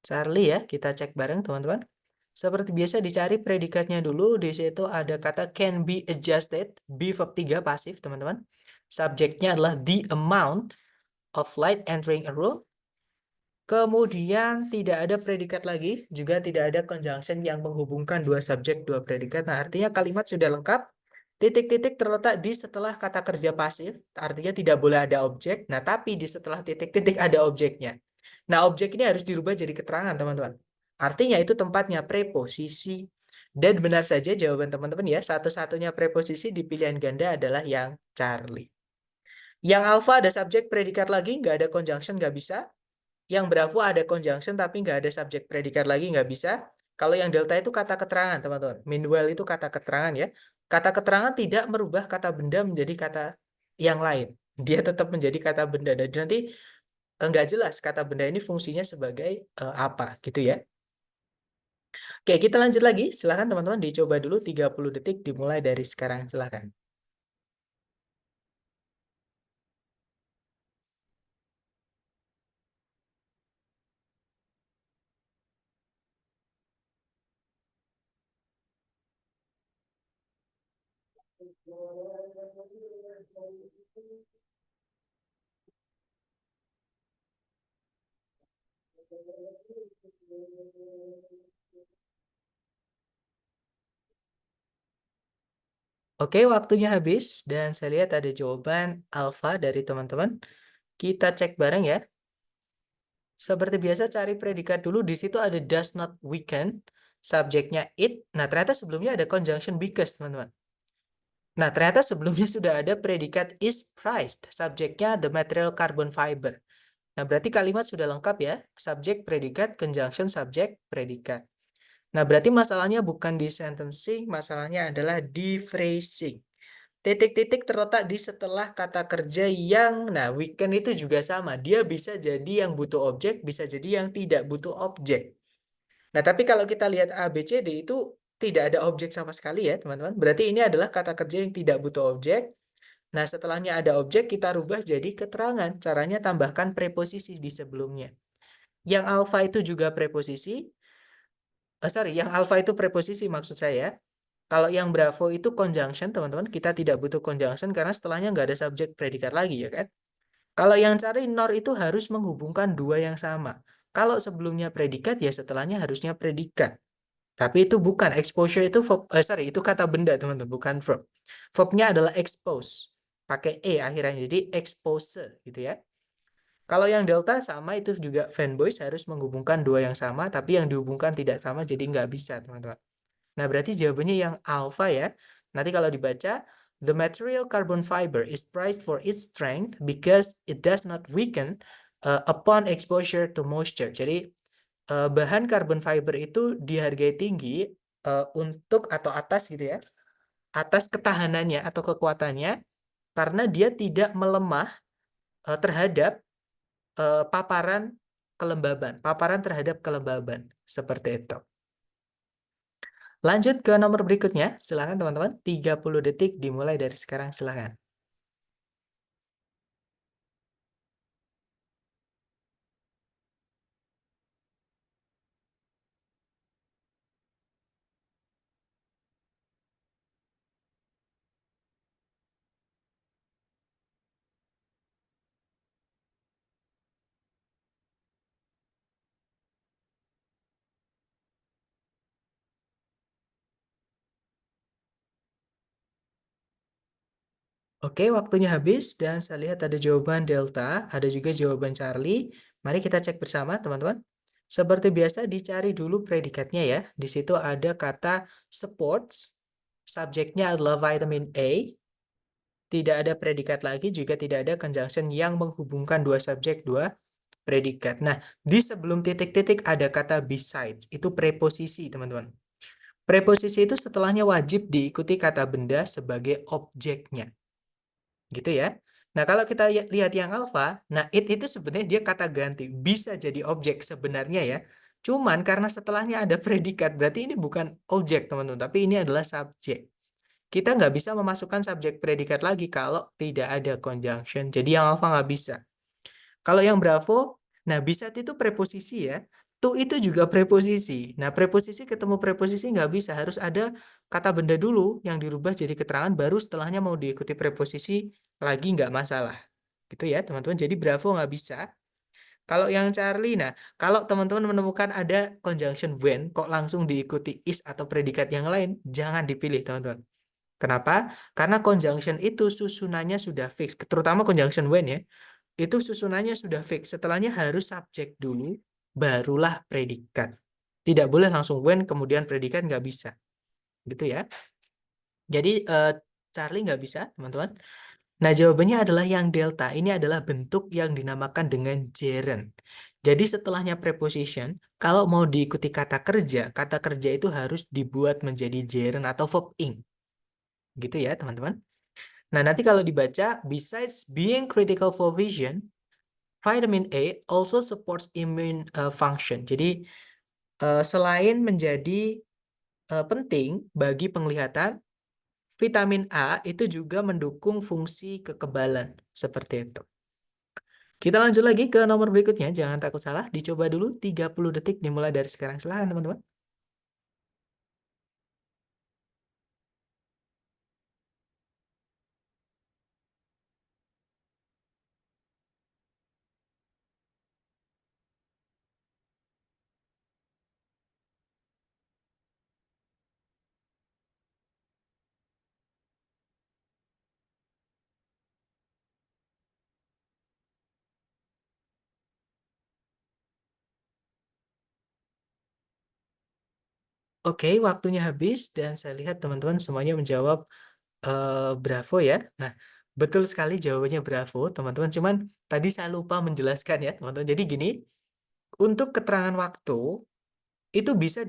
Charlie ya. Kita cek bareng teman-teman. Seperti biasa dicari predikatnya dulu. Di situ ada kata can be adjusted, be verb 3 pasif teman-teman. Subjeknya adalah the amount of light entering a room. Kemudian tidak ada predikat lagi, juga tidak ada conjunction yang menghubungkan dua subjek, dua predikat. Nah, artinya kalimat sudah lengkap. Titik-titik terletak di setelah kata kerja pasif, artinya tidak boleh ada objek. Nah, tapi di setelah titik-titik ada objeknya. Nah, objek ini harus dirubah jadi keterangan, teman-teman. Artinya itu tempatnya preposisi. Dan benar saja jawaban teman-teman ya, satu-satunya preposisi di pilihan ganda adalah yang Charlie. Yang alpha ada subjek predikat lagi, nggak ada conjunction, nggak bisa. Yang Bravo ada conjunction tapi nggak ada subjek predikat lagi, nggak bisa. Kalau yang delta itu kata keterangan, teman-teman. Meanwhile itu kata keterangan ya. Kata keterangan tidak merubah kata benda menjadi kata yang lain. Dia tetap menjadi kata benda. Dan nanti nggak jelas kata benda ini fungsinya sebagai apa gitu ya. Oke, kita lanjut lagi. Silahkan teman-teman dicoba dulu 30 detik dimulai dari sekarang. Silahkan. Oke, waktunya habis dan saya lihat ada jawaban alfa dari teman-teman. Kita cek bareng ya. Seperti biasa cari predikat dulu. Di situ ada does not weaken. Subjeknya it. Nah, ternyata sebelumnya ada conjunction because, teman-teman. Nah, ternyata sebelumnya sudah ada predikat is priced. Subjeknya the material carbon fiber. Nah, berarti kalimat sudah lengkap ya. Subjek, predikat, conjunction, subjek, predikat. Nah, berarti masalahnya bukan di sentencing. Masalahnya adalah di phrasing. Titik-titik terletak di setelah kata kerja yang, nah, weekend itu juga sama. Dia bisa jadi yang butuh objek, bisa jadi yang tidak butuh objek. Nah, tapi kalau kita lihat A, B, C, D itu tidak ada objek sama sekali ya, teman-teman. Berarti ini adalah kata kerja yang tidak butuh objek. Nah, setelahnya ada objek, kita rubah jadi keterangan. Caranya tambahkan preposisi di sebelumnya. Yang alfa itu juga preposisi. Sorry, yang alfa itu preposisi maksud saya. Kalau yang bravo itu conjunction, teman-teman. Kita tidak butuh conjunction karena setelahnya nggak ada subjek predikat lagi, ya kan? Kalau yang cari nor itu harus menghubungkan dua yang sama. Kalau sebelumnya predikat, ya setelahnya harusnya predikat. Tapi itu bukan. Exposure itu verb, sorry, itu kata benda, teman-teman, bukan verb. Verbnya adalah expose. Pakai E akhirnya, jadi expose, gitu ya. Kalau yang delta sama, itu juga fanboys harus menghubungkan dua yang sama, tapi yang dihubungkan tidak sama, jadi nggak bisa, teman-teman. Nah, berarti jawabannya yang alpha ya. Nanti kalau dibaca, the material carbon fiber is prized for its strength because it does not weaken upon exposure to moisture. Jadi, bahan carbon fiber itu dihargai tinggi untuk atau atas gitu ya, atas ketahanannya atau kekuatannya karena dia tidak melemah terhadap paparan kelembaban, paparan terhadap kelembaban seperti itu. Lanjut ke nomor berikutnya, silakan teman-teman. 30 detik dimulai dari sekarang, silakan. Oke, waktunya habis dan saya lihat ada jawaban Delta, ada juga jawaban Charlie. Mari kita cek bersama, teman-teman. Seperti biasa, dicari dulu predikatnya ya. Di situ ada kata supports, subjeknya adalah vitamin A, tidak ada predikat lagi, juga tidak ada conjunction yang menghubungkan dua subjek, dua predikat. Nah, di sebelum titik-titik ada kata besides, itu preposisi, teman-teman. Preposisi itu setelahnya wajib diikuti kata benda sebagai objeknya. Gitu ya. Nah, kalau kita lihat yang alfa, nah itu sebenarnya dia kata ganti. Bisa jadi objek sebenarnya ya. Cuman karena setelahnya ada predikat, berarti ini bukan objek, teman-teman. Tapi ini adalah subjek. Kita nggak bisa memasukkan subjek predikat lagi kalau tidak ada conjunction. Jadi yang alfa nggak bisa. Kalau yang Bravo, nah bisa itu preposisi ya. To itu juga preposisi. Nah, preposisi ketemu preposisi nggak bisa. Harus ada kata benda dulu yang dirubah jadi keterangan, baru setelahnya mau diikuti preposisi lagi nggak masalah. Gitu ya, teman-teman. Jadi Bravo nggak bisa. Kalau yang Charlie, nah, kalau teman-teman menemukan ada conjunction when, kok langsung diikuti is atau predikat yang lain, jangan dipilih, teman-teman. Kenapa? Karena conjunction itu susunannya sudah fix, terutama conjunction when ya itu susunannya sudah fix. Setelahnya harus subjek dulu, barulah predikat. Tidak boleh langsung when, kemudian predikat nggak bisa. Gitu ya. Jadi, Charlie nggak bisa, teman-teman. Nah, jawabannya adalah yang delta. Ini adalah bentuk yang dinamakan dengan gerund. Jadi, setelahnya preposition, kalau mau diikuti kata kerja itu harus dibuat menjadi gerund atau verb ing. Gitu ya, teman-teman. Nah, nanti kalau dibaca, besides being critical for vision, vitamin A also supports immune function. Jadi selain menjadi penting bagi penglihatan, vitamin A itu juga mendukung fungsi kekebalan seperti itu. Kita lanjut lagi ke nomor berikutnya. Jangan takut salah, dicoba dulu 30 detik dimulai dari sekarang. Silahkan teman-teman. Oke, waktunya habis dan saya lihat teman-teman semuanya menjawab Bravo ya. Nah, betul sekali jawabannya Bravo, teman-teman. Cuman tadi saya lupa menjelaskan ya, teman-teman. Jadi gini, untuk keterangan waktu itu bisa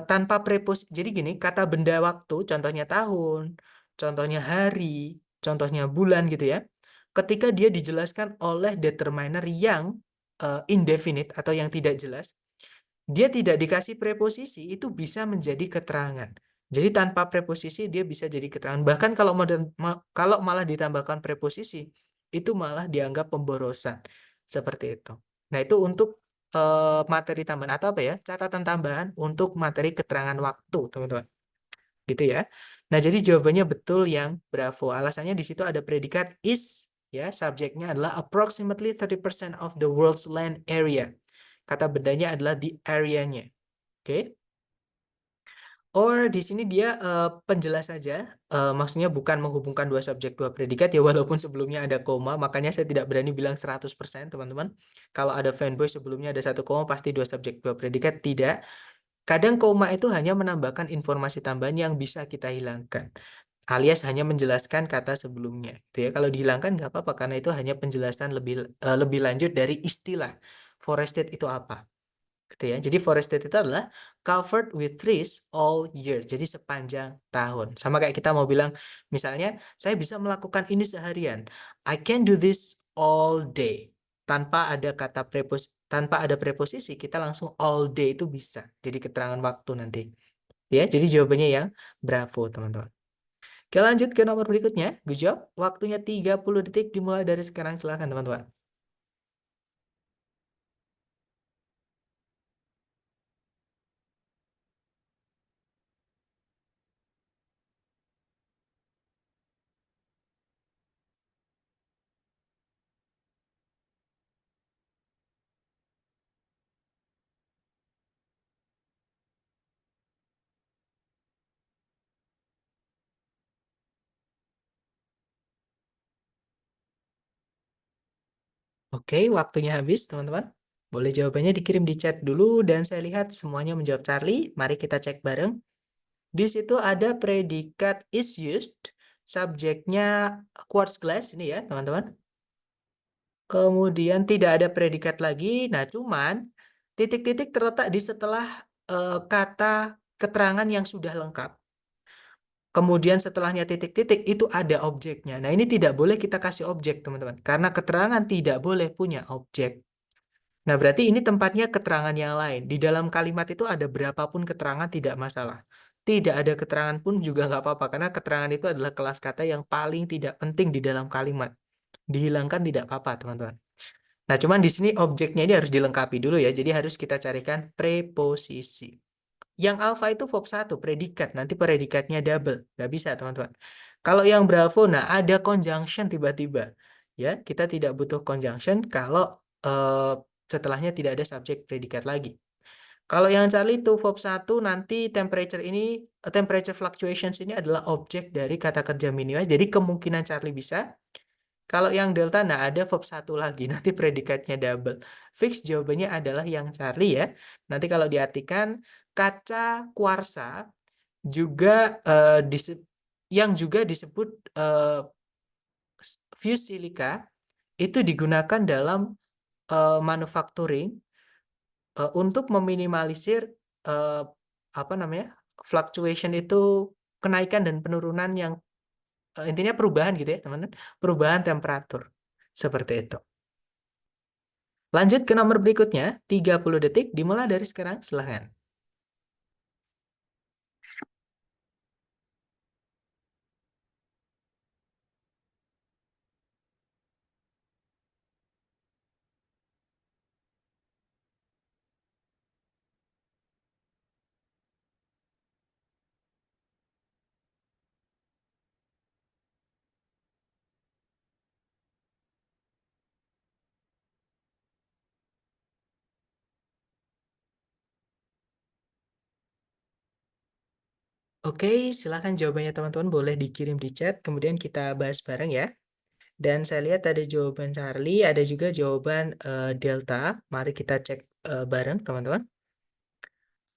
tanpa preposisi. Jadi gini, kata benda waktu, contohnya tahun, contohnya hari, contohnya bulan gitu ya. Ketika dia dijelaskan oleh determiner yang indefinite atau yang tidak jelas, dia tidak dikasih preposisi, itu bisa menjadi keterangan. Jadi tanpa preposisi dia bisa jadi keterangan. Bahkan kalau malah ditambahkan preposisi, itu malah dianggap pemborosan. Seperti itu. Nah, itu untuk materi tambahan atau apa ya? Catatan tambahan untuk materi keterangan waktu, teman-teman. Gitu ya. Nah, jadi jawabannya betul yang bravo. Alasannya di situ ada predikat is, ya, subjeknya adalah approximately 30% of the world's land area. Kata bendanya adalah the area-nya. Oke. Or di sini dia penjelas saja, maksudnya bukan menghubungkan dua subjek dua predikat ya, walaupun sebelumnya ada koma, makanya saya tidak berani bilang 100% teman-teman. Kalau ada fanboy sebelumnya ada satu koma pasti dua subjek dua predikat, tidak. Kadang koma itu hanya menambahkan informasi tambahan yang bisa kita hilangkan, alias hanya menjelaskan kata sebelumnya. Gitu ya. Kalau dihilangkan nggak apa-apa karena itu hanya penjelasan lebih lanjut dari istilah forested itu apa. Gitu ya. Jadi forested itu adalah covered with trees all year. Jadi sepanjang tahun. Sama kayak kita mau bilang, misalnya, saya bisa melakukan ini seharian. I can do this all day. Tanpa ada preposisi, kita langsung all day itu bisa. Jadi keterangan waktu nanti. Ya, jadi jawabannya yang bravo, teman-teman. Oke, lanjut ke nomor berikutnya. Good job. Waktunya 30 detik dimulai dari sekarang. Silahkan, teman-teman. Oke, waktunya habis, teman-teman. Boleh jawabannya dikirim di chat dulu dan saya lihat semuanya menjawab Charlie. Mari kita cek bareng. Di situ ada predikat is used, subjeknya quartz glass ini ya, teman-teman. Kemudian tidak ada predikat lagi. Nah, cuman titik-titik terletak di setelah kata keterangan yang sudah lengkap. Kemudian setelahnya titik-titik itu ada objeknya. Nah, ini tidak boleh kita kasih objek, teman-teman. Karena keterangan tidak boleh punya objek. Nah, berarti ini tempatnya keterangan yang lain. Di dalam kalimat itu ada berapapun keterangan tidak masalah. Tidak ada keterangan pun juga nggak apa-apa, karena keterangan itu adalah kelas kata yang paling tidak penting di dalam kalimat. Dihilangkan tidak apa-apa, teman-teman. Nah, cuman di sini objeknya ini harus dilengkapi dulu ya, jadi harus kita carikan preposisi. Yang alfa itu verb 1, predikat. Nanti predikatnya double. Nggak bisa, teman-teman. Kalau yang bravo, nah ada conjunction tiba-tiba. Ya, kita tidak butuh conjunction kalau setelahnya tidak ada subjek predikat lagi. Kalau yang Charlie itu verb 1, nanti temperature fluctuations ini adalah objek dari kata kerja minimal. Jadi kemungkinan Charlie bisa. Kalau yang delta, nah ada verb 1 lagi. Nanti predikatnya double. Fix jawabannya adalah yang Charlie ya. Nanti kalau diartikan, kaca kuarsa juga yang juga disebut fused silica itu digunakan dalam manufacturing untuk meminimalisir eh, apa namanya fluctuation itu, kenaikan dan penurunan yang intinya perubahan gitu ya teman-teman, perubahan temperatur seperti itu. Lanjut ke nomor berikutnya, 30 detik dimulai dari sekarang, silahkan. Oke, silahkan jawabannya teman-teman boleh dikirim di chat, kemudian kita bahas bareng ya. Dan saya lihat ada jawaban Charlie, ada juga jawaban Delta. Mari kita cek bareng teman-teman.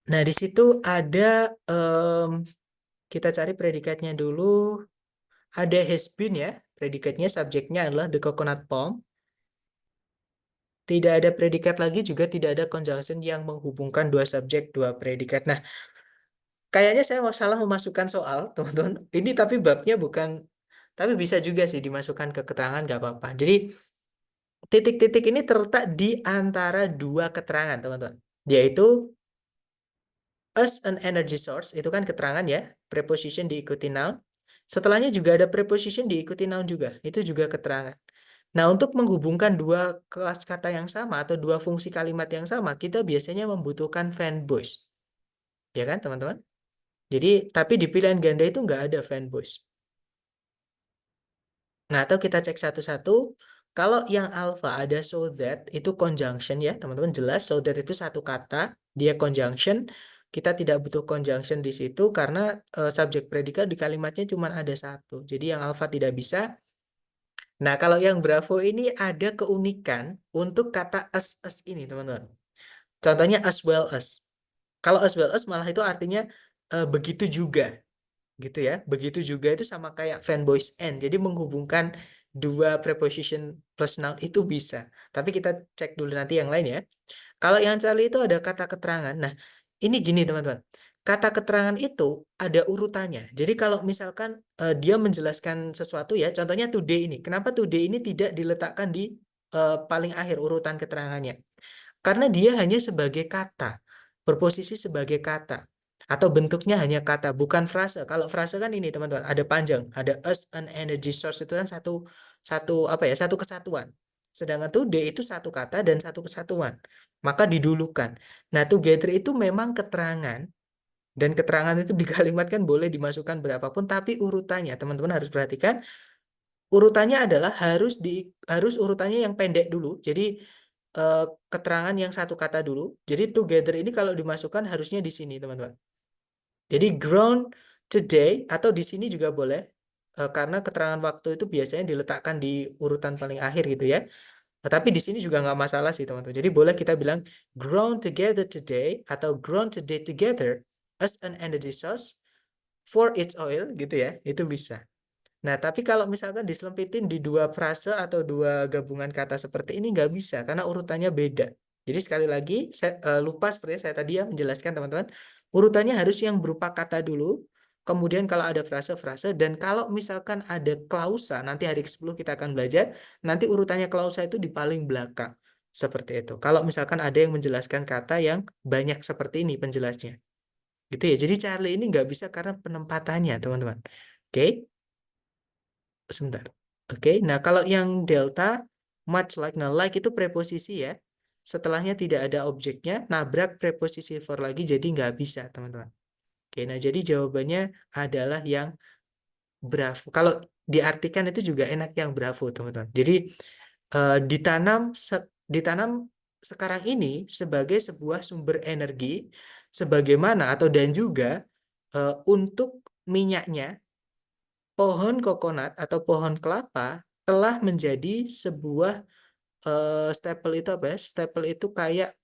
Nah, di situ ada, kita cari predikatnya dulu. Ada has been ya, predikatnya, subjeknya adalah the coconut palm. Tidak ada predikat lagi, juga tidak ada conjunction yang menghubungkan dua subjek, dua predikat. Nah, kayaknya saya salah memasukkan soal, teman-teman. Ini tapi babnya bukan, tapi bisa juga sih dimasukkan ke keterangan, nggak apa-apa. Jadi, titik-titik ini terletak di antara dua keterangan, teman-teman. Yaitu as an energy source, itu kan keterangan ya. Preposition diikuti noun. Setelahnya juga ada preposition diikuti noun juga. Itu juga keterangan. Nah, untuk menghubungkan dua kelas kata yang sama atau dua fungsi kalimat yang sama, kita biasanya membutuhkan fan voice. Ya kan, teman-teman? Jadi, tapi di pilihan ganda itu nggak ada fan voice. Nah, atau kita cek satu-satu. Kalau yang alpha ada so that, itu conjunction ya, teman-teman jelas. So that itu satu kata, dia conjunction. Kita tidak butuh conjunction di situ karena subjek predikat di kalimatnya cuma ada satu. Jadi yang alpha tidak bisa. Nah, kalau yang bravo ini ada keunikan untuk kata as ini, teman-teman. Contohnya as well as. Kalau as well as malah itu artinya begitu juga gitu ya. Begitu juga itu sama kayak fanboys and. Jadi menghubungkan dua preposition plus noun itu bisa. Tapi kita cek dulu nanti yang lain ya. Kalau yang Charlie itu ada kata keterangan. Nah, ini gini teman-teman. Kata keterangan itu ada urutannya. Jadi kalau misalkan dia menjelaskan sesuatu ya, contohnya today ini. Kenapa today ini tidak diletakkan di paling akhir urutan keterangannya? Karena dia hanya sebagai kata, berposisi sebagai kata, atau bentuknya hanya kata, bukan frase. Kalau frase kan ini teman-teman, ada panjang, ada as an energy source itu kan satu satu apa ya, satu kesatuan. Sedangkan today itu satu kata dan satu kesatuan, maka didulukan. Nah, together itu memang keterangan dan keterangan itu di kalimat kan boleh dimasukkan berapapun, tapi urutannya teman-teman harus perhatikan urutannya adalah harus urutannya yang pendek dulu. Jadi eh, keterangan yang satu kata dulu. Jadi together ini kalau dimasukkan harusnya di sini, teman-teman. Jadi ground today atau di sini juga boleh karena keterangan waktu itu biasanya diletakkan di urutan paling akhir gitu ya. Tapi di sini juga nggak masalah sih, teman-teman. Jadi boleh kita bilang ground together today atau ground today together as an energy source for its oil gitu ya. Itu bisa. Nah, tapi kalau misalkan diselempitin di dua frase atau dua gabungan kata seperti ini nggak bisa karena urutannya beda. Jadi sekali lagi, saya lupa seperti saya tadi ya menjelaskan teman-teman, urutannya harus yang berupa kata dulu, kemudian kalau ada frase-frase, dan kalau misalkan ada klausa, nanti hari ke-10 kita akan belajar, nanti urutannya klausa itu di paling belakang. Seperti itu. Kalau misalkan ada yang menjelaskan kata yang banyak seperti ini penjelasnya. Gitu ya. Jadi Charlie ini nggak bisa karena penempatannya, teman-teman. Oke? Sebentar. Oke, nah kalau yang delta, much like, nah like itu preposisi ya. Setelahnya tidak ada objeknya, nabrak preposisi for lagi, jadi nggak bisa, teman-teman. Oke, nah jadi jawabannya adalah yang bravo. Kalau diartikan itu juga enak yang bravo, teman-teman. Jadi ditanam sekarang ini sebagai sebuah sumber energi, sebagaimana atau dan juga untuk minyaknya pohon kokonat atau pohon kelapa telah menjadi sebuah staple itu apa ya? Staple itu kayak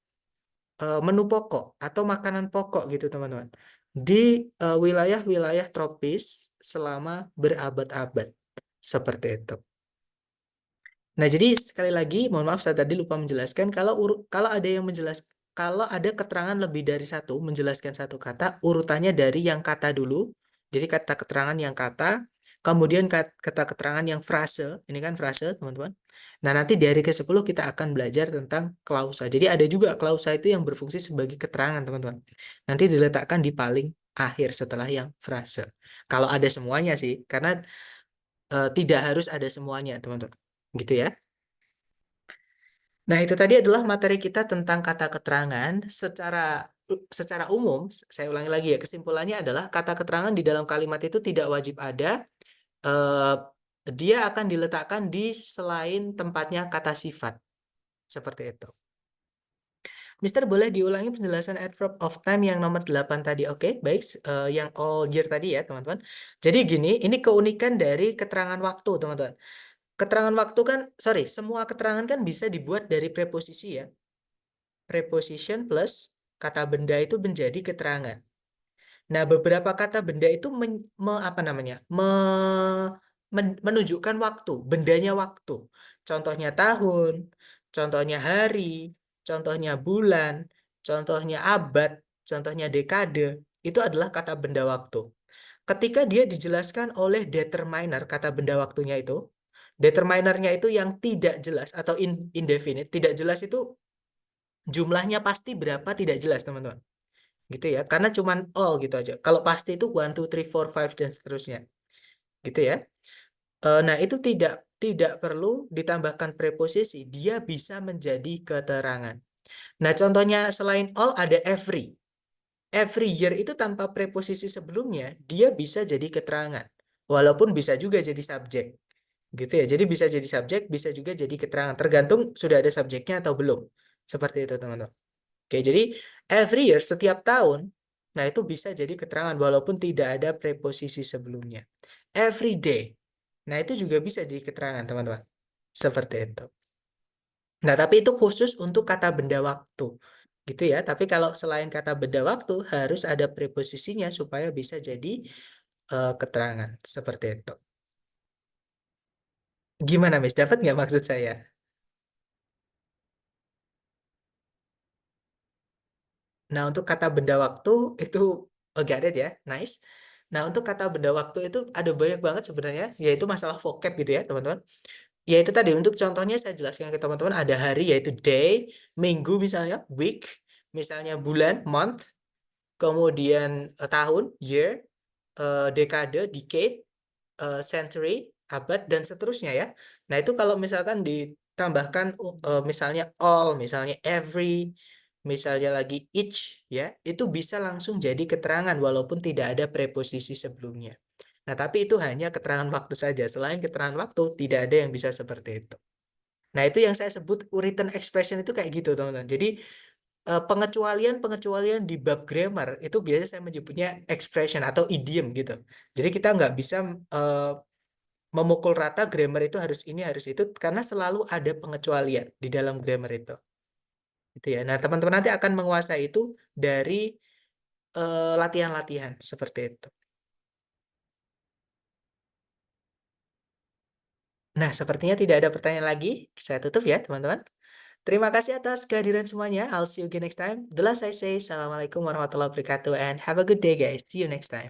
menu pokok atau makanan pokok gitu teman-teman. Di wilayah-wilayah tropis selama berabad-abad. Seperti itu. Nah, jadi sekali lagi, mohon maaf saya tadi lupa menjelaskan kalau ada yang kalau ada keterangan lebih dari satu menjelaskan satu kata, urutannya dari yang kata dulu. Jadi kata keterangan yang kata, kemudian kata keterangan yang frase, ini kan frase, teman-teman. Nah, nanti di hari ke-10 kita akan belajar tentang klausa. Jadi ada juga klausa itu yang berfungsi sebagai keterangan, teman-teman. Nanti diletakkan di paling akhir setelah yang frase. Kalau ada semuanya sih, karena tidak harus ada semuanya, teman-teman. Gitu ya. Nah, itu tadi adalah materi kita tentang kata keterangan secara umum. Saya ulangi lagi ya, kesimpulannya adalah kata keterangan di dalam kalimat itu tidak wajib ada. Eh, dia akan diletakkan di selain tempatnya kata sifat. Seperti itu. Mister, boleh diulangi penjelasan adverb of time yang nomor 8 tadi? Oke, baik. Yang all year tadi ya, teman-teman. Jadi gini, ini keunikan dari keterangan waktu, teman-teman. Keterangan waktu kan, sorry, semua keterangan kan bisa dibuat dari preposisi ya. Preposition plus kata benda itu menjadi keterangan. Nah, beberapa kata benda itu apa namanya? Menunjukkan waktu, bendanya waktu. Contohnya tahun, contohnya hari, contohnya bulan, contohnya abad, contohnya dekade. Itu adalah kata benda waktu. Ketika dia dijelaskan oleh determiner, kata benda waktunya itu, determinernya itu yang tidak jelas atau indefinite, tidak jelas itu jumlahnya pasti berapa tidak jelas, teman-teman. gitu ya. Karena cuman all gitu aja. Kalau pasti itu one, two, three, four, five dan seterusnya, gitu ya. Nah, itu tidak perlu ditambahkan preposisi, dia bisa menjadi keterangan. Nah, contohnya selain all ada every. Every year itu tanpa preposisi sebelumnya, dia bisa jadi keterangan. Walaupun bisa juga jadi subjek. Gitu ya. Jadi bisa jadi subjek, bisa juga jadi keterangan. Tergantung sudah ada subjeknya atau belum. Seperti itu, teman-teman. Oke, jadi every year, setiap tahun, nah itu bisa jadi keterangan walaupun tidak ada preposisi sebelumnya. Every day. Nah, itu juga bisa jadi keterangan, teman-teman. Seperti itu. Nah, tapi itu khusus untuk kata benda waktu. Gitu ya. Tapi kalau selain kata benda waktu, harus ada preposisinya supaya bisa jadi keterangan. Seperti itu. Gimana, Miss? Dapat nggak maksud saya? Nah, untuk kata benda waktu itu got it ya. Nice. Nah, untuk kata benda waktu itu ada banyak banget sebenarnya, yaitu masalah vocab gitu ya, teman-teman. Ya itu tadi untuk contohnya saya jelaskan ke teman-teman ada hari yaitu day, minggu misalnya week, misalnya bulan month, kemudian tahun year, dekade decade, century abad dan seterusnya ya. Nah itu kalau misalkan ditambahkan misalnya all, misalnya every, misalnya lagi each ya, itu bisa langsung jadi keterangan walaupun tidak ada preposisi sebelumnya. Nah, tapi itu hanya keterangan waktu saja. Selain keterangan waktu, tidak ada yang bisa seperti itu. Nah, itu yang saya sebut written expression itu kayak gitu, teman-teman. Jadi, pengecualian-pengecualian di bab grammar itu biasanya saya menyebutnya expression atau idiom gitu. Jadi, kita nggak bisa eh, memukul rata grammar itu harus ini, harus itu, karena selalu ada pengecualian di dalam grammar itu. Gitu ya. Nah, teman-teman nanti akan menguasai itu dari latihan-latihan seperti itu. Nah, sepertinya tidak ada pertanyaan lagi. Saya tutup ya, teman-teman. Terima kasih atas kehadiran semuanya. I'll see you again next time. The last I say, Assalamualaikum warahmatullahi wabarakatuh and have a good day guys. See you next time.